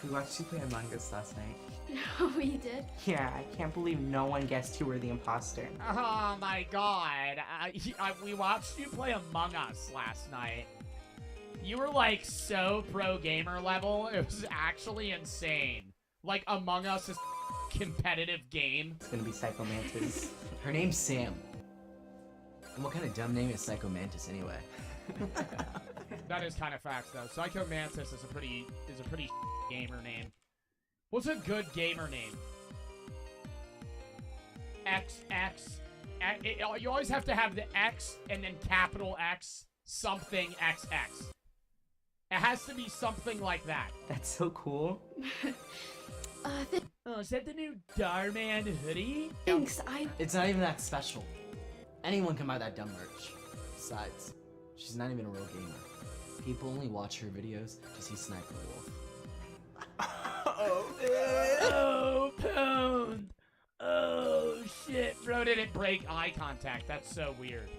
We watched you play Among Us last night. Oh, you did? Yeah, I can't believe no one guessed who were the imposter. Oh my god. We watched you play Among Us last night. You were like so pro gamer level. It was actually insane. Like Among Us is a competitive game. It's gonna be Psycho Mantis. Her name's Sam. And what kind of dumb name is Psycho Mantis anyway? That is kind of facts though. Psycho Mantis is a pretty gamer name. What's a good gamer name? You always have to have the X and then capital X something XX. It has to be something like that. That's so cool. Oh, is that the new Darman hoodie? Thanks, It's not even that special. Anyone can buy that dumb merch. Besides, she's not even a real gamer. People only watch her videos to see Sniper Wolf. Oh, Pound! Oh, shit. Bro didn't break eye contact. That's so weird.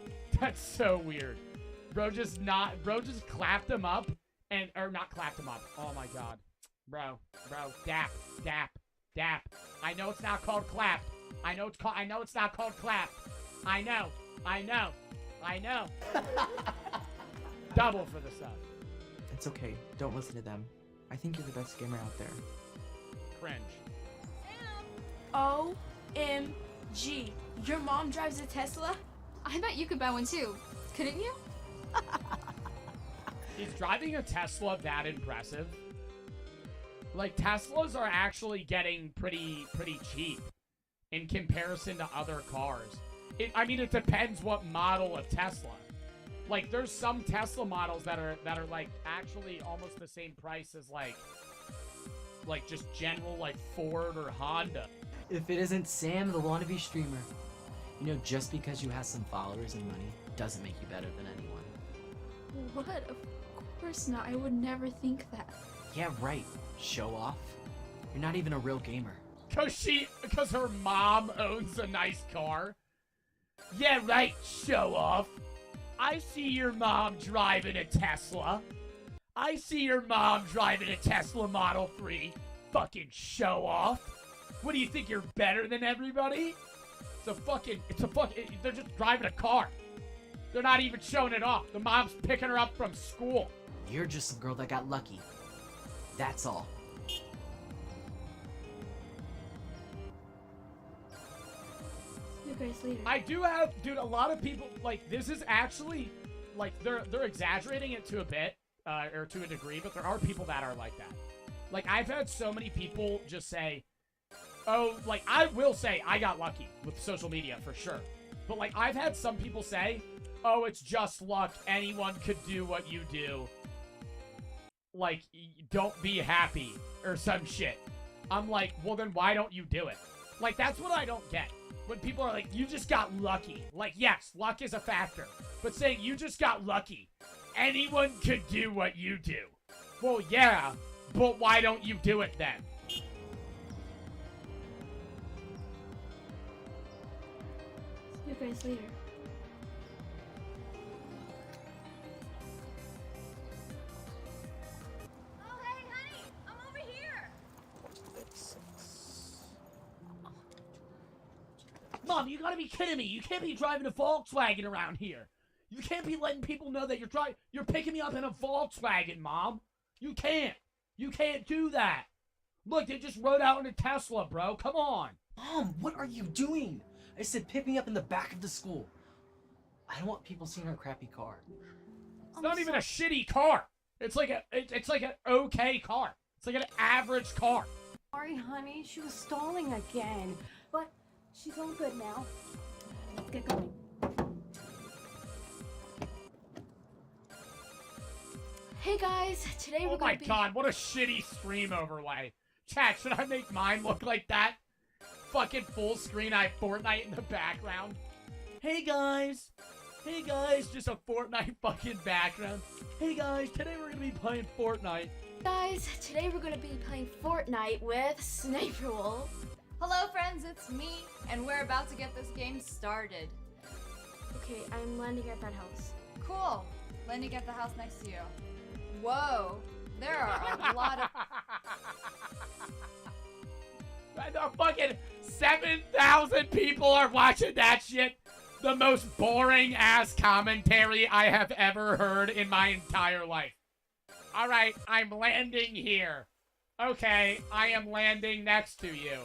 That's so weird. Bro just clapped him up or not clapped him up. Oh my god. Bro, dap. I know it's not called clap. I know it's not called clap. I know. Double for the sub. It's okay. Don't listen to them. I think you're the best gamer out there. Cringe. OMG. Gee, your mom drives a Tesla? I bet you could buy one too, couldn't you? Is driving a Tesla that impressive? Like, Teslas are actually getting pretty cheap in comparison to other cars. I mean, it depends what model of Tesla. Like, there's some Tesla models that are like actually almost the same price as like just general like Ford or Honda. If it isn't Sam, the wannabe streamer. You know, just because you have some followers and money doesn't make you better than anyone. What? Of course not. I would never think that. Yeah, right. Show off. You're not even a real gamer. Because her mom owns a nice car. Yeah, right, show off. I see your mom driving a Tesla. I see your mom driving a Tesla Model 3. Fucking show off. What do you think, you're better than everybody? They're just driving a car. They're not even showing it off. The mom's picking her up from school. You're just a girl that got lucky. That's all. You guys later. I do have, dude, a lot of people, like, this is actually, like, they're exaggerating it to a bit, or to a degree, but there are people that are like that. Like, I've had so many people just say, oh, like, I will say I got lucky with social media, for sure. But, like, I've had some people say, oh, it's just luck, anyone could do what you do. Like, don't be happy, or some shit. I'm like, well, then why don't you do it? Like, that's what I don't get. When people are like, you just got lucky. Like, yes, luck is a factor. But saying you just got lucky, anyone could do what you do. Well, yeah, but why don't you do it then? See you guys later. Oh, hey, honey, I'm over here. Mom, you gotta be kidding me. You can't be driving a Volkswagen around here. You can't be letting people know that you're picking me up in a Volkswagen, Mom. You can't. You can't do that. Look, they just rode out in a Tesla, bro. Come on. Mom, what are you doing? I said pick me up in the back of the school. I don't want people seeing our crappy car. It's not even a shitty car. It's like an okay car. It's like an average car. Sorry, honey, she was stalling again. But she's all good now. Let's get going. Hey guys, today we're Oh my gonna be... god, what a shitty stream overlay. Chat, should I make mine look like that? Fucking full screen, I have Fortnite in the background. Hey guys, just a Fortnite fucking background. Hey guys, today we're gonna be playing Fortnite. Guys, today we're gonna be playing Fortnite with Sniper Wolf. Hello, friends, it's me, and we're about to get this game started. Okay, I'm landing at that house. Cool. Landing at the house next to you. Whoa, there are a lot of... The fucking 7,000 people are watching that shit. The most boring ass commentary I have ever heard in my entire life. Alright, I'm landing here. Okay, I am landing next to you.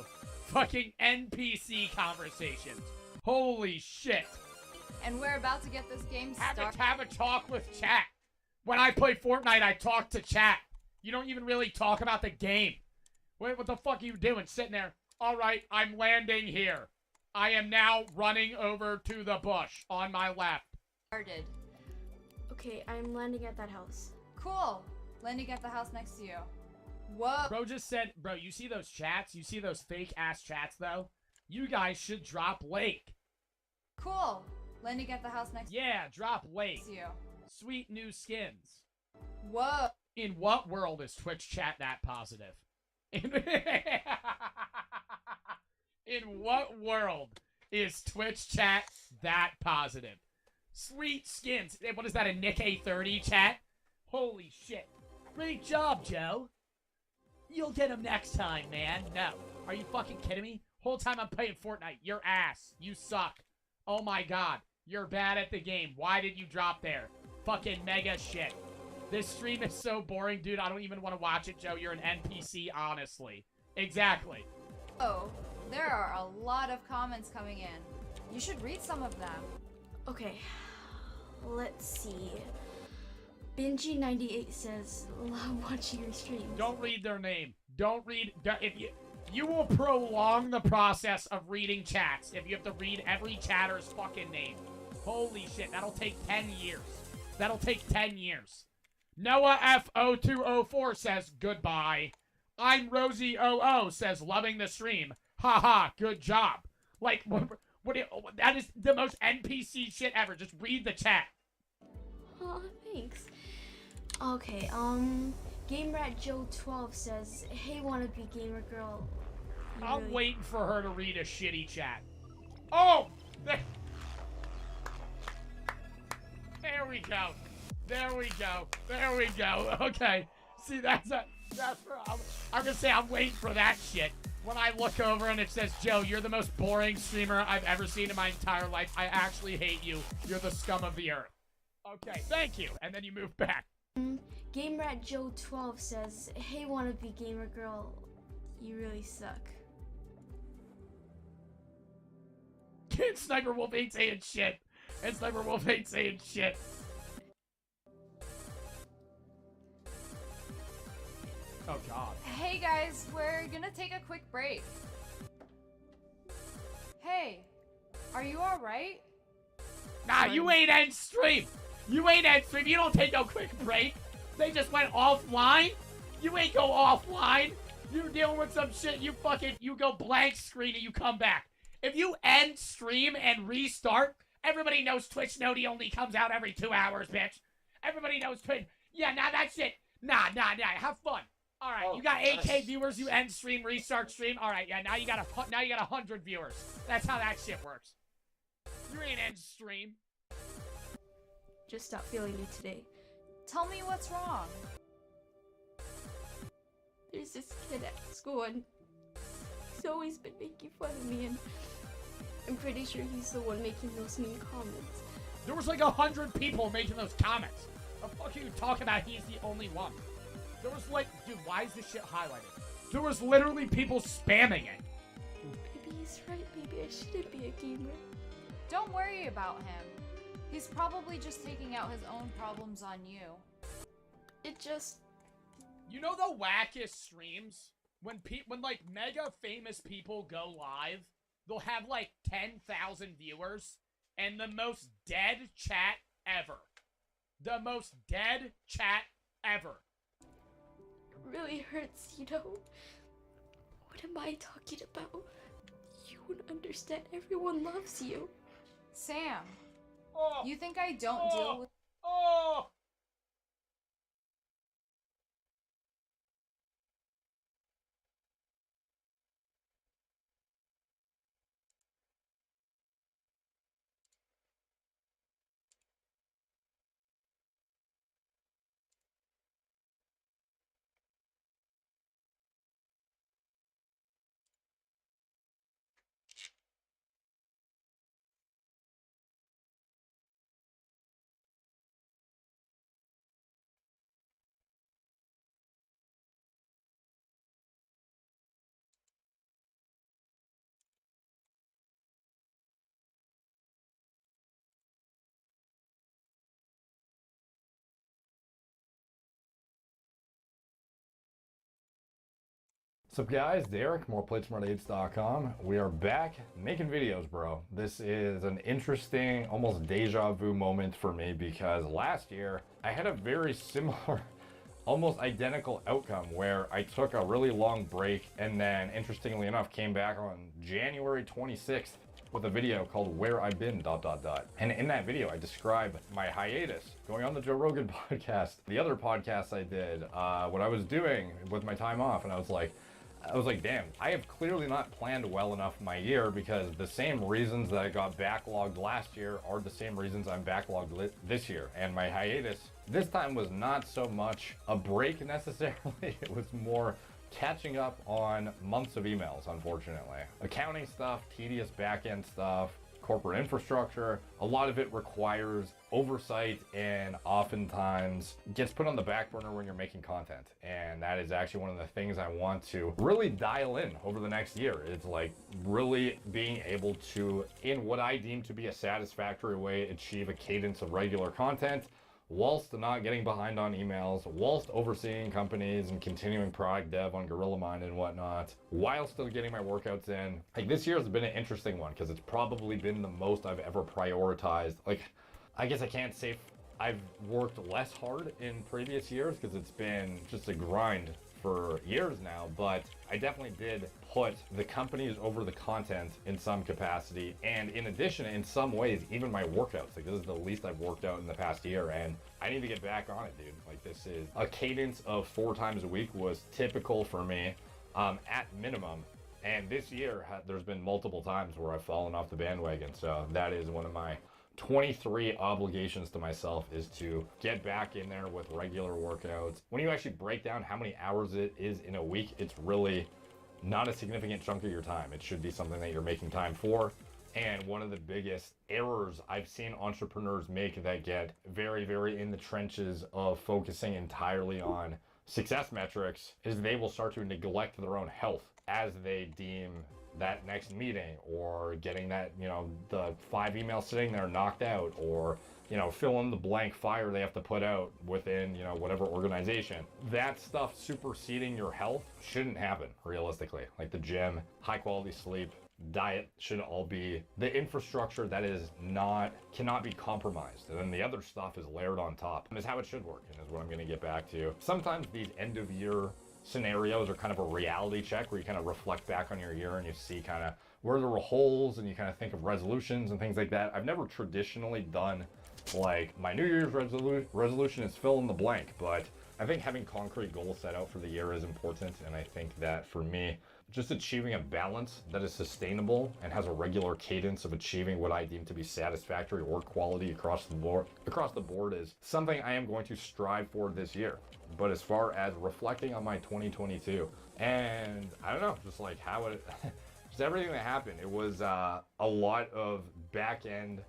Fucking NPC conversations. Holy shit. And we're about to get this game started. Have a talk with chat. When I play Fortnite, I talk to chat. You don't even really talk about the game. Wait, what the fuck are you doing? Sitting there. Alright, I'm landing here. I am now running over to the bush on my left. Started. Okay, I'm landing at that house. Cool. Landing at the house next to you. Whoa. Bro just said, bro, you see those chats? You see those fake ass chats though? You guys should drop Lake. Cool. Landing at the house next Yeah, drop Lake. to you. Sweet new skins. Whoa. In what world is Twitch chat that positive? In what world is Twitch chat that positive? Sweet skins. What is that, a Nick A30 chat? Holy shit. Great job, Joe. You'll get him next time, man. No. Are you fucking kidding me? Whole time I'm playing Fortnite. Your ass. You suck. Oh my god. You're bad at the game. Why did you drop there? Fucking mega shit. This stream is so boring, dude. I don't even want to watch it, Joe. You're an NPC, honestly. Exactly. Oh, There are a lot of comments coming in. You should read some of them. Okay, let's see. Benji98 says, love watching your streams. Don't read their name. Don't read. If you will prolong the process of reading chats if you have to read every chatter's fucking name. Holy shit, that'll take 10 years. That'll take 10 years. Noah F0204 says goodbye. I'm Rosie 00 says loving the stream. Haha, good job. Like, that is the most NPC shit ever. Just read the chat. Oh, thanks. Okay, GameRatJoe12 says, hey, wannabe gamer girl. I'm waiting for her to read a shitty chat. Oh! There we go. There we go. There we go. Okay. See, that's where I'm gonna say I'm waiting for that shit. When I look over and it says, Joe, you're the most boring streamer I've ever seen in my entire life. I actually hate you. You're the scum of the earth. Okay, thank you. And then you move back. GameRatJoe12 says, hey, wannabe gamer girl, you really suck. And Sniper Wolf ain't saying shit. And Sniper Wolf ain't saying shit. Oh, God. Hey guys, we're gonna take a quick break. Hey, are you alright? Nah, you ain't end stream. You ain't end stream. You don't take no quick break. They just went offline. You ain't go offline. You dealing with some shit. You go blank screen and you come back. If you end stream and restart, everybody knows Twitch Noti only comes out every 2 hours, bitch. Everybody knows Twitch. Yeah, nah, that shit. Nah. Have fun. All right, you got 8K viewers. You end stream, restart stream. All right, yeah. Now you got 100 viewers. That's how that shit works. You ain't end stream. Just stop feeling it today. Tell me what's wrong. There's this kid at school and he's always been making fun of me, and I'm pretty sure he's the one making those mean comments. There was like 100 people making those comments. The fuck are you talking about? He's the only one. There was like, dude, why is this shit highlighted? There was literally people spamming it. Maybe he's right. Maybe I shouldn't be a gamer. Don't worry about him. He's probably just taking out his own problems on you. It just... You know the wackest streams? When like mega famous people go live, they'll have like 10,000 viewers and the most dead chat ever. The most dead chat ever. It really hurts, you know? What am I talking about? You wouldn't understand. Everyone loves you. Sam, Oh, you think I don't deal with... Oh! What's up guys, Derek, moreplaysmartaids.com. We are back making videos, bro. This is an interesting, almost deja vu moment for me because last year I had a very similar, almost identical outcome where I took a really long break and then interestingly enough came back on January 26th with a video called Where I've Been ... And in that video I describe my hiatus, going on the Joe Rogan podcast, the other podcasts I did, what I was doing with my time off, and I was like, damn, I have clearly not planned well enough my year because the same reasons that I got backlogged last year are the same reasons I'm backlogged this year. And my hiatus this time was not so much a break necessarily, it was more catching up on months of emails, unfortunately. Accounting stuff, tedious back-end stuff, corporate infrastructure. A lot of it requires oversight and oftentimes gets put on the back burner when you're making content. And that is actually one of the things I want to really dial in over the next year. It's like really being able to, in what I deem to be a satisfactory way, achieve a cadence of regular content whilst not getting behind on emails, whilst overseeing companies and continuing product dev on Gorilla Mind and whatnot, while still getting my workouts in. Like, this year has been an interesting one because it's probably been the most I've ever prioritized. Like, I guess I can't say I've worked less hard in previous years because it's been just a grind for years now, but I definitely did put the companies over the content in some capacity. And in addition, in some ways, even my workouts, like this is the least I've worked out in the past year, and I need to get back on it, dude. Like, this is a cadence of 4 times a week was typical for me at minimum. And this year, there's been multiple times where I've fallen off the bandwagon. So that is one of my 23 obligations to myself, is to get back in there with regular workouts. When you actually break down how many hours it is in a week, it's really not a significant chunk of your time. It should be something that you're making time for. And one of the biggest errors I've seen entrepreneurs make that get very, very in the trenches of focusing entirely on success metrics is they will start to neglect their own health as they deem that next meeting, or getting that, you know, the 5 emails sitting there knocked out, or, you know, fill in the blank fire they have to put out within, you know, whatever organization. That stuff superseding your health shouldn't happen, realistically. Like the gym, high quality sleep, diet should all be the infrastructure that is cannot be compromised. And then the other stuff is layered on top. And is how it should work, and is what I'm going to get back to. Sometimes these end of year scenarios are kind of a reality check where you kind of reflect back on your year and you see kind of where there were holes, and you kind of think of resolutions and things like that. I've never traditionally done like my New Year's resolution is fill in the blank, but I think having concrete goals set out for the year is important. And I think that for me, just achieving a balance that is sustainable and has a regular cadence of achieving what I deem to be satisfactory work quality across the board is something I am going to strive for this year. But as far as reflecting on my 2022, and I don't know, just like how it, just everything that happened, it was a lot of back end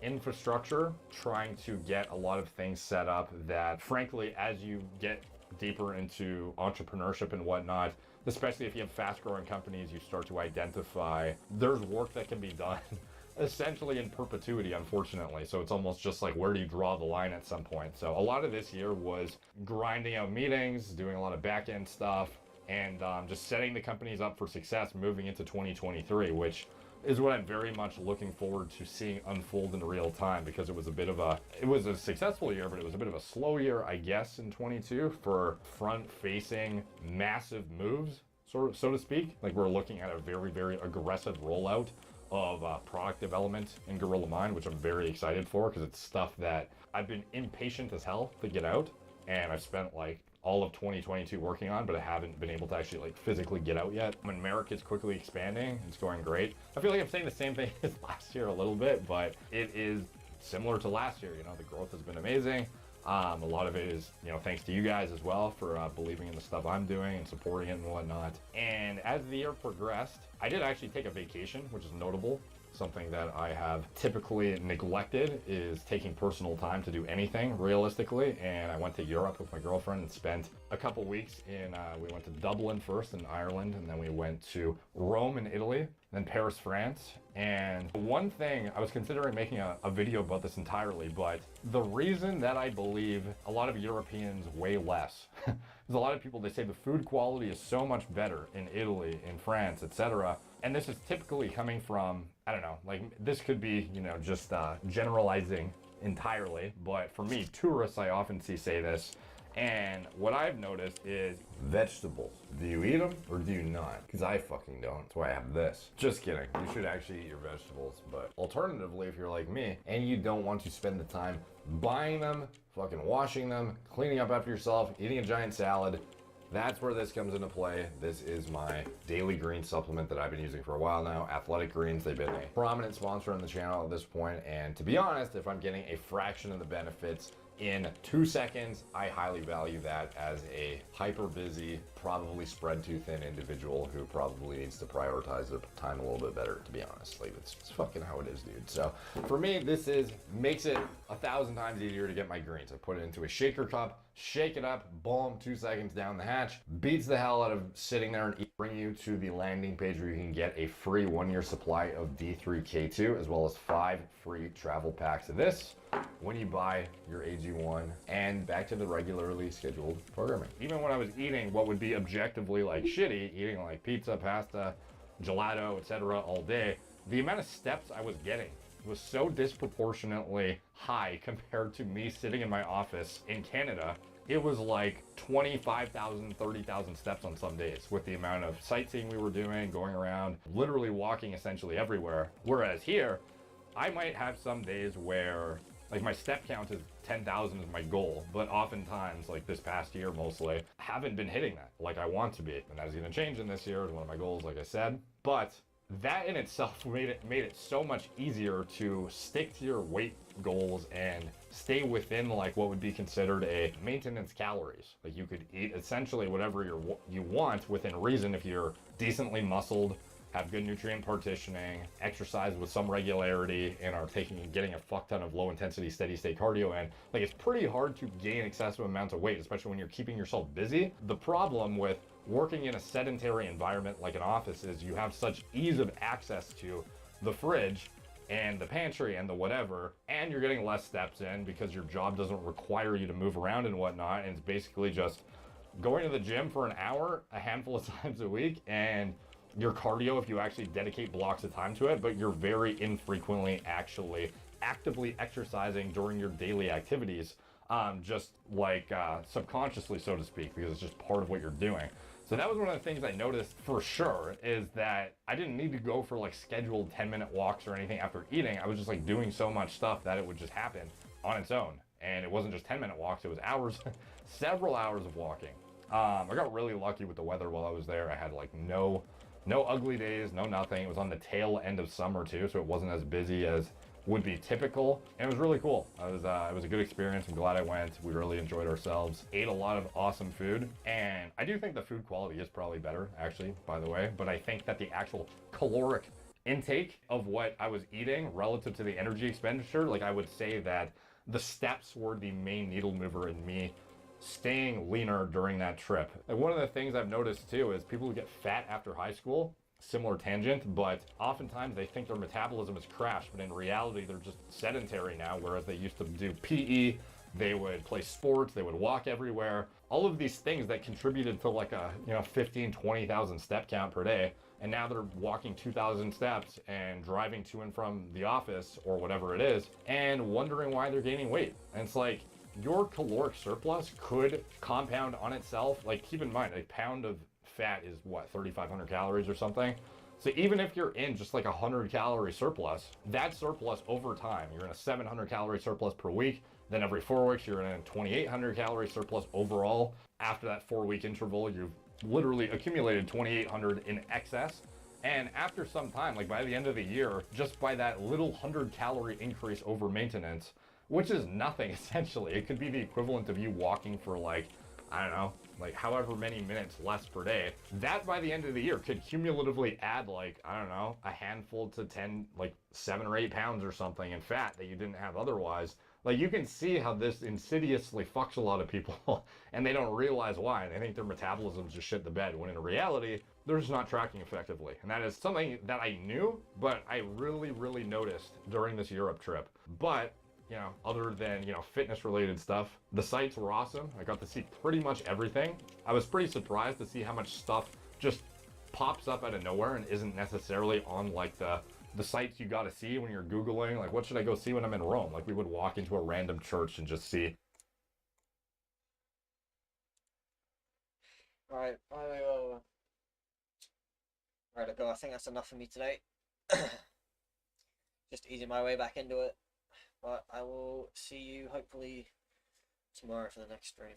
infrastructure, trying to get a lot of things set up that, frankly, as you get deeper into entrepreneurship and whatnot, especially if you have fast growing companies, you start to identify there's work that can be done essentially in perpetuity, unfortunately. So it's almost just like, where do you draw the line at some point? So a lot of this year was grinding out meetings, doing a lot of back end stuff, and just setting the companies up for success moving into 2023, which is what I'm very much looking forward to seeing unfold in real time, because it was a successful year, but it was a bit of a slow year, I guess, in 22 for front-facing massive moves, so to speak. Like, we're looking at a very, very aggressive rollout of product development in Gorilla Mind, which I'm very excited for, because it's stuff that I've been impatient as hell to get out, and I've spent like all of 2022 working on, but I haven't been able to actually like physically get out yet. When Merrick is quickly expanding, it's going great. I feel like I'm saying the same thing as last year a little bit, but it is similar to last year. You know, the growth has been amazing. A lot of it is, you know, thanks to you guys as well for believing in the stuff I'm doing and supporting it and whatnot. And as the year progressed, I did actually take a vacation, which is notable. Something that I have typically neglected is taking personal time to do anything realistically. And I went to Europe with my girlfriend and spent a couple weeks we went to Dublin first in Ireland, and then we went to Rome in Italy, then Paris, France. And one thing, I was considering making a video about this entirely, but the reason that I believe a lot of Europeans weigh less is a lot of people, they say the food quality is so much better in Italy, in France, etc. And this is typically coming from, I don't know, like this could be, you know, just generalizing entirely, but for me, tourists I often see say this. And what I've noticed is vegetables. Do you eat them or do you not? Because I fucking don't. That's why I have this. Just kidding. You should actually eat your vegetables. But alternatively, if you're like me and you don't want to spend the time buying them, fucking washing them, cleaning up after yourself, eating a giant salad, that's where this comes into play. This is my daily green supplement that I've been using for a while now. Athletic Greens, they've been a prominent sponsor on the channel at this point. And to be honest, if I'm getting a fraction of the benefits in 2 seconds. I highly value that as a hyper busy, probably spread too thin individual who probably needs to prioritize their time a little bit better, to be honest. Like, it's fucking how it is, dude. So for me, this makes it 1,000 times easier to get my greens. I put it into a shaker cup, shake it up, boom, 2 seconds down the hatch. Beats the hell out of sitting there and bring you to the landing page where you can get a free 1-year supply of D3K2 as well as 5 free travel packs of this when you buy your AG1, and back to the regularly scheduled programming. Even when I was eating what would be objectively like shitty, eating like pizza, pasta, gelato, etc. all day, the amount of steps I was getting was so disproportionately high compared to me sitting in my office in Canada. It was like 25,000, 30,000 steps on some days with the amount of sightseeing we were doing, going around, literally walking essentially everywhere. Whereas here, I might have some days where like my step count is 10,000 is my goal, but oftentimes, like this past year mostly, I haven't been hitting that like I want to be. And that is gonna change in this year, is one of my goals, like I said. But that in itself made it so much easier to stick to your weight goals and stay within like what would be considered a maintenance calories. Like you could eat essentially whatever you want within reason if you're decently muscled, have good nutrient partitioning, exercise with some regularity, and are getting a fuck ton of low intensity steady state cardio in. Like, it's pretty hard to gain excessive amounts of weight, especially when you're keeping yourself busy. The problem with working in a sedentary environment like an office is you have such ease of access to the fridge and the pantry and the whatever, and you're getting less steps in because your job doesn't require you to move around and whatnot, and it's basically just going to the gym for an hour a handful of times a week, and your cardio if you actually dedicate blocks of time to it, but you're very infrequently actually actively exercising during your daily activities, just like subconsciously, so to speak, because it's just part of what you're doing. So that was one of the things I noticed for sure, is that I didn't need to go for like scheduled 10-minute walks or anything after eating. I was just like doing so much stuff that it would just happen on its own. And it wasn't just 10-minute walks, it was hours, several hours of walking. I got really lucky with the weather while I was there. I had like no ugly days, no nothing. It was on the tail end of summer too, so it wasn't as busy as would be typical. And it was really cool. It was a good experience. I'm glad I went. We really enjoyed ourselves. Ate a lot of awesome food. And I do think the food quality is probably better, actually, by the way. But I think that the actual caloric intake of what I was eating relative to the energy expenditure, like I would say that the steps were the main needle mover in me staying leaner during that trip. Like one of the things I've noticed too is people who get fat after high school, similar tangent, but oftentimes they think their metabolism has crashed, but in reality they're just sedentary now, whereas they used to do PE, they would play sports, they would walk everywhere. All of these things that contributed to like a 15, 20,000 step count per day, and now they're walking 2,000 steps and driving to and from the office or whatever it is, and wondering why they're gaining weight. And it's like, your caloric surplus could compound on itself. Like, keep in mind, a pound of fat is what, 3,500 calories or something? So even if you're in just like a 100 calorie surplus, that surplus over time, you're in a 700 calorie surplus per week, then every 4 weeks you're in a 2,800 calorie surplus overall. After that 4-week interval, you've literally accumulated 2,800 in excess. And after some time, like by the end of the year, just by that little 100 calorie increase over maintenance, which is nothing essentially. It could be the equivalent of you walking for like, I don't know, like however many minutes less per day. That by the end of the year could cumulatively add like, I don't know, a handful to 10, like 7 or 8 pounds or something in fat that you didn't have otherwise. Like you can see how this insidiously fucks a lot of people and they don't realize why. And they think their metabolism's just shit the bed, when in reality, they're just not tracking effectively. And that is something that I knew, but I really, really noticed during this Europe trip. But other than, fitness related stuff, the sites were awesome. I got to see pretty much everything. I was pretty surprised to see how much stuff just pops up out of nowhere and isn't necessarily on like the sites you got to see when you're Googling, like what should I go see when I'm in Rome? Like we would walk into a random church and just see. Right, I think that's enough for me today. Just easing my way back into it. But I will see you hopefully tomorrow for the next stream.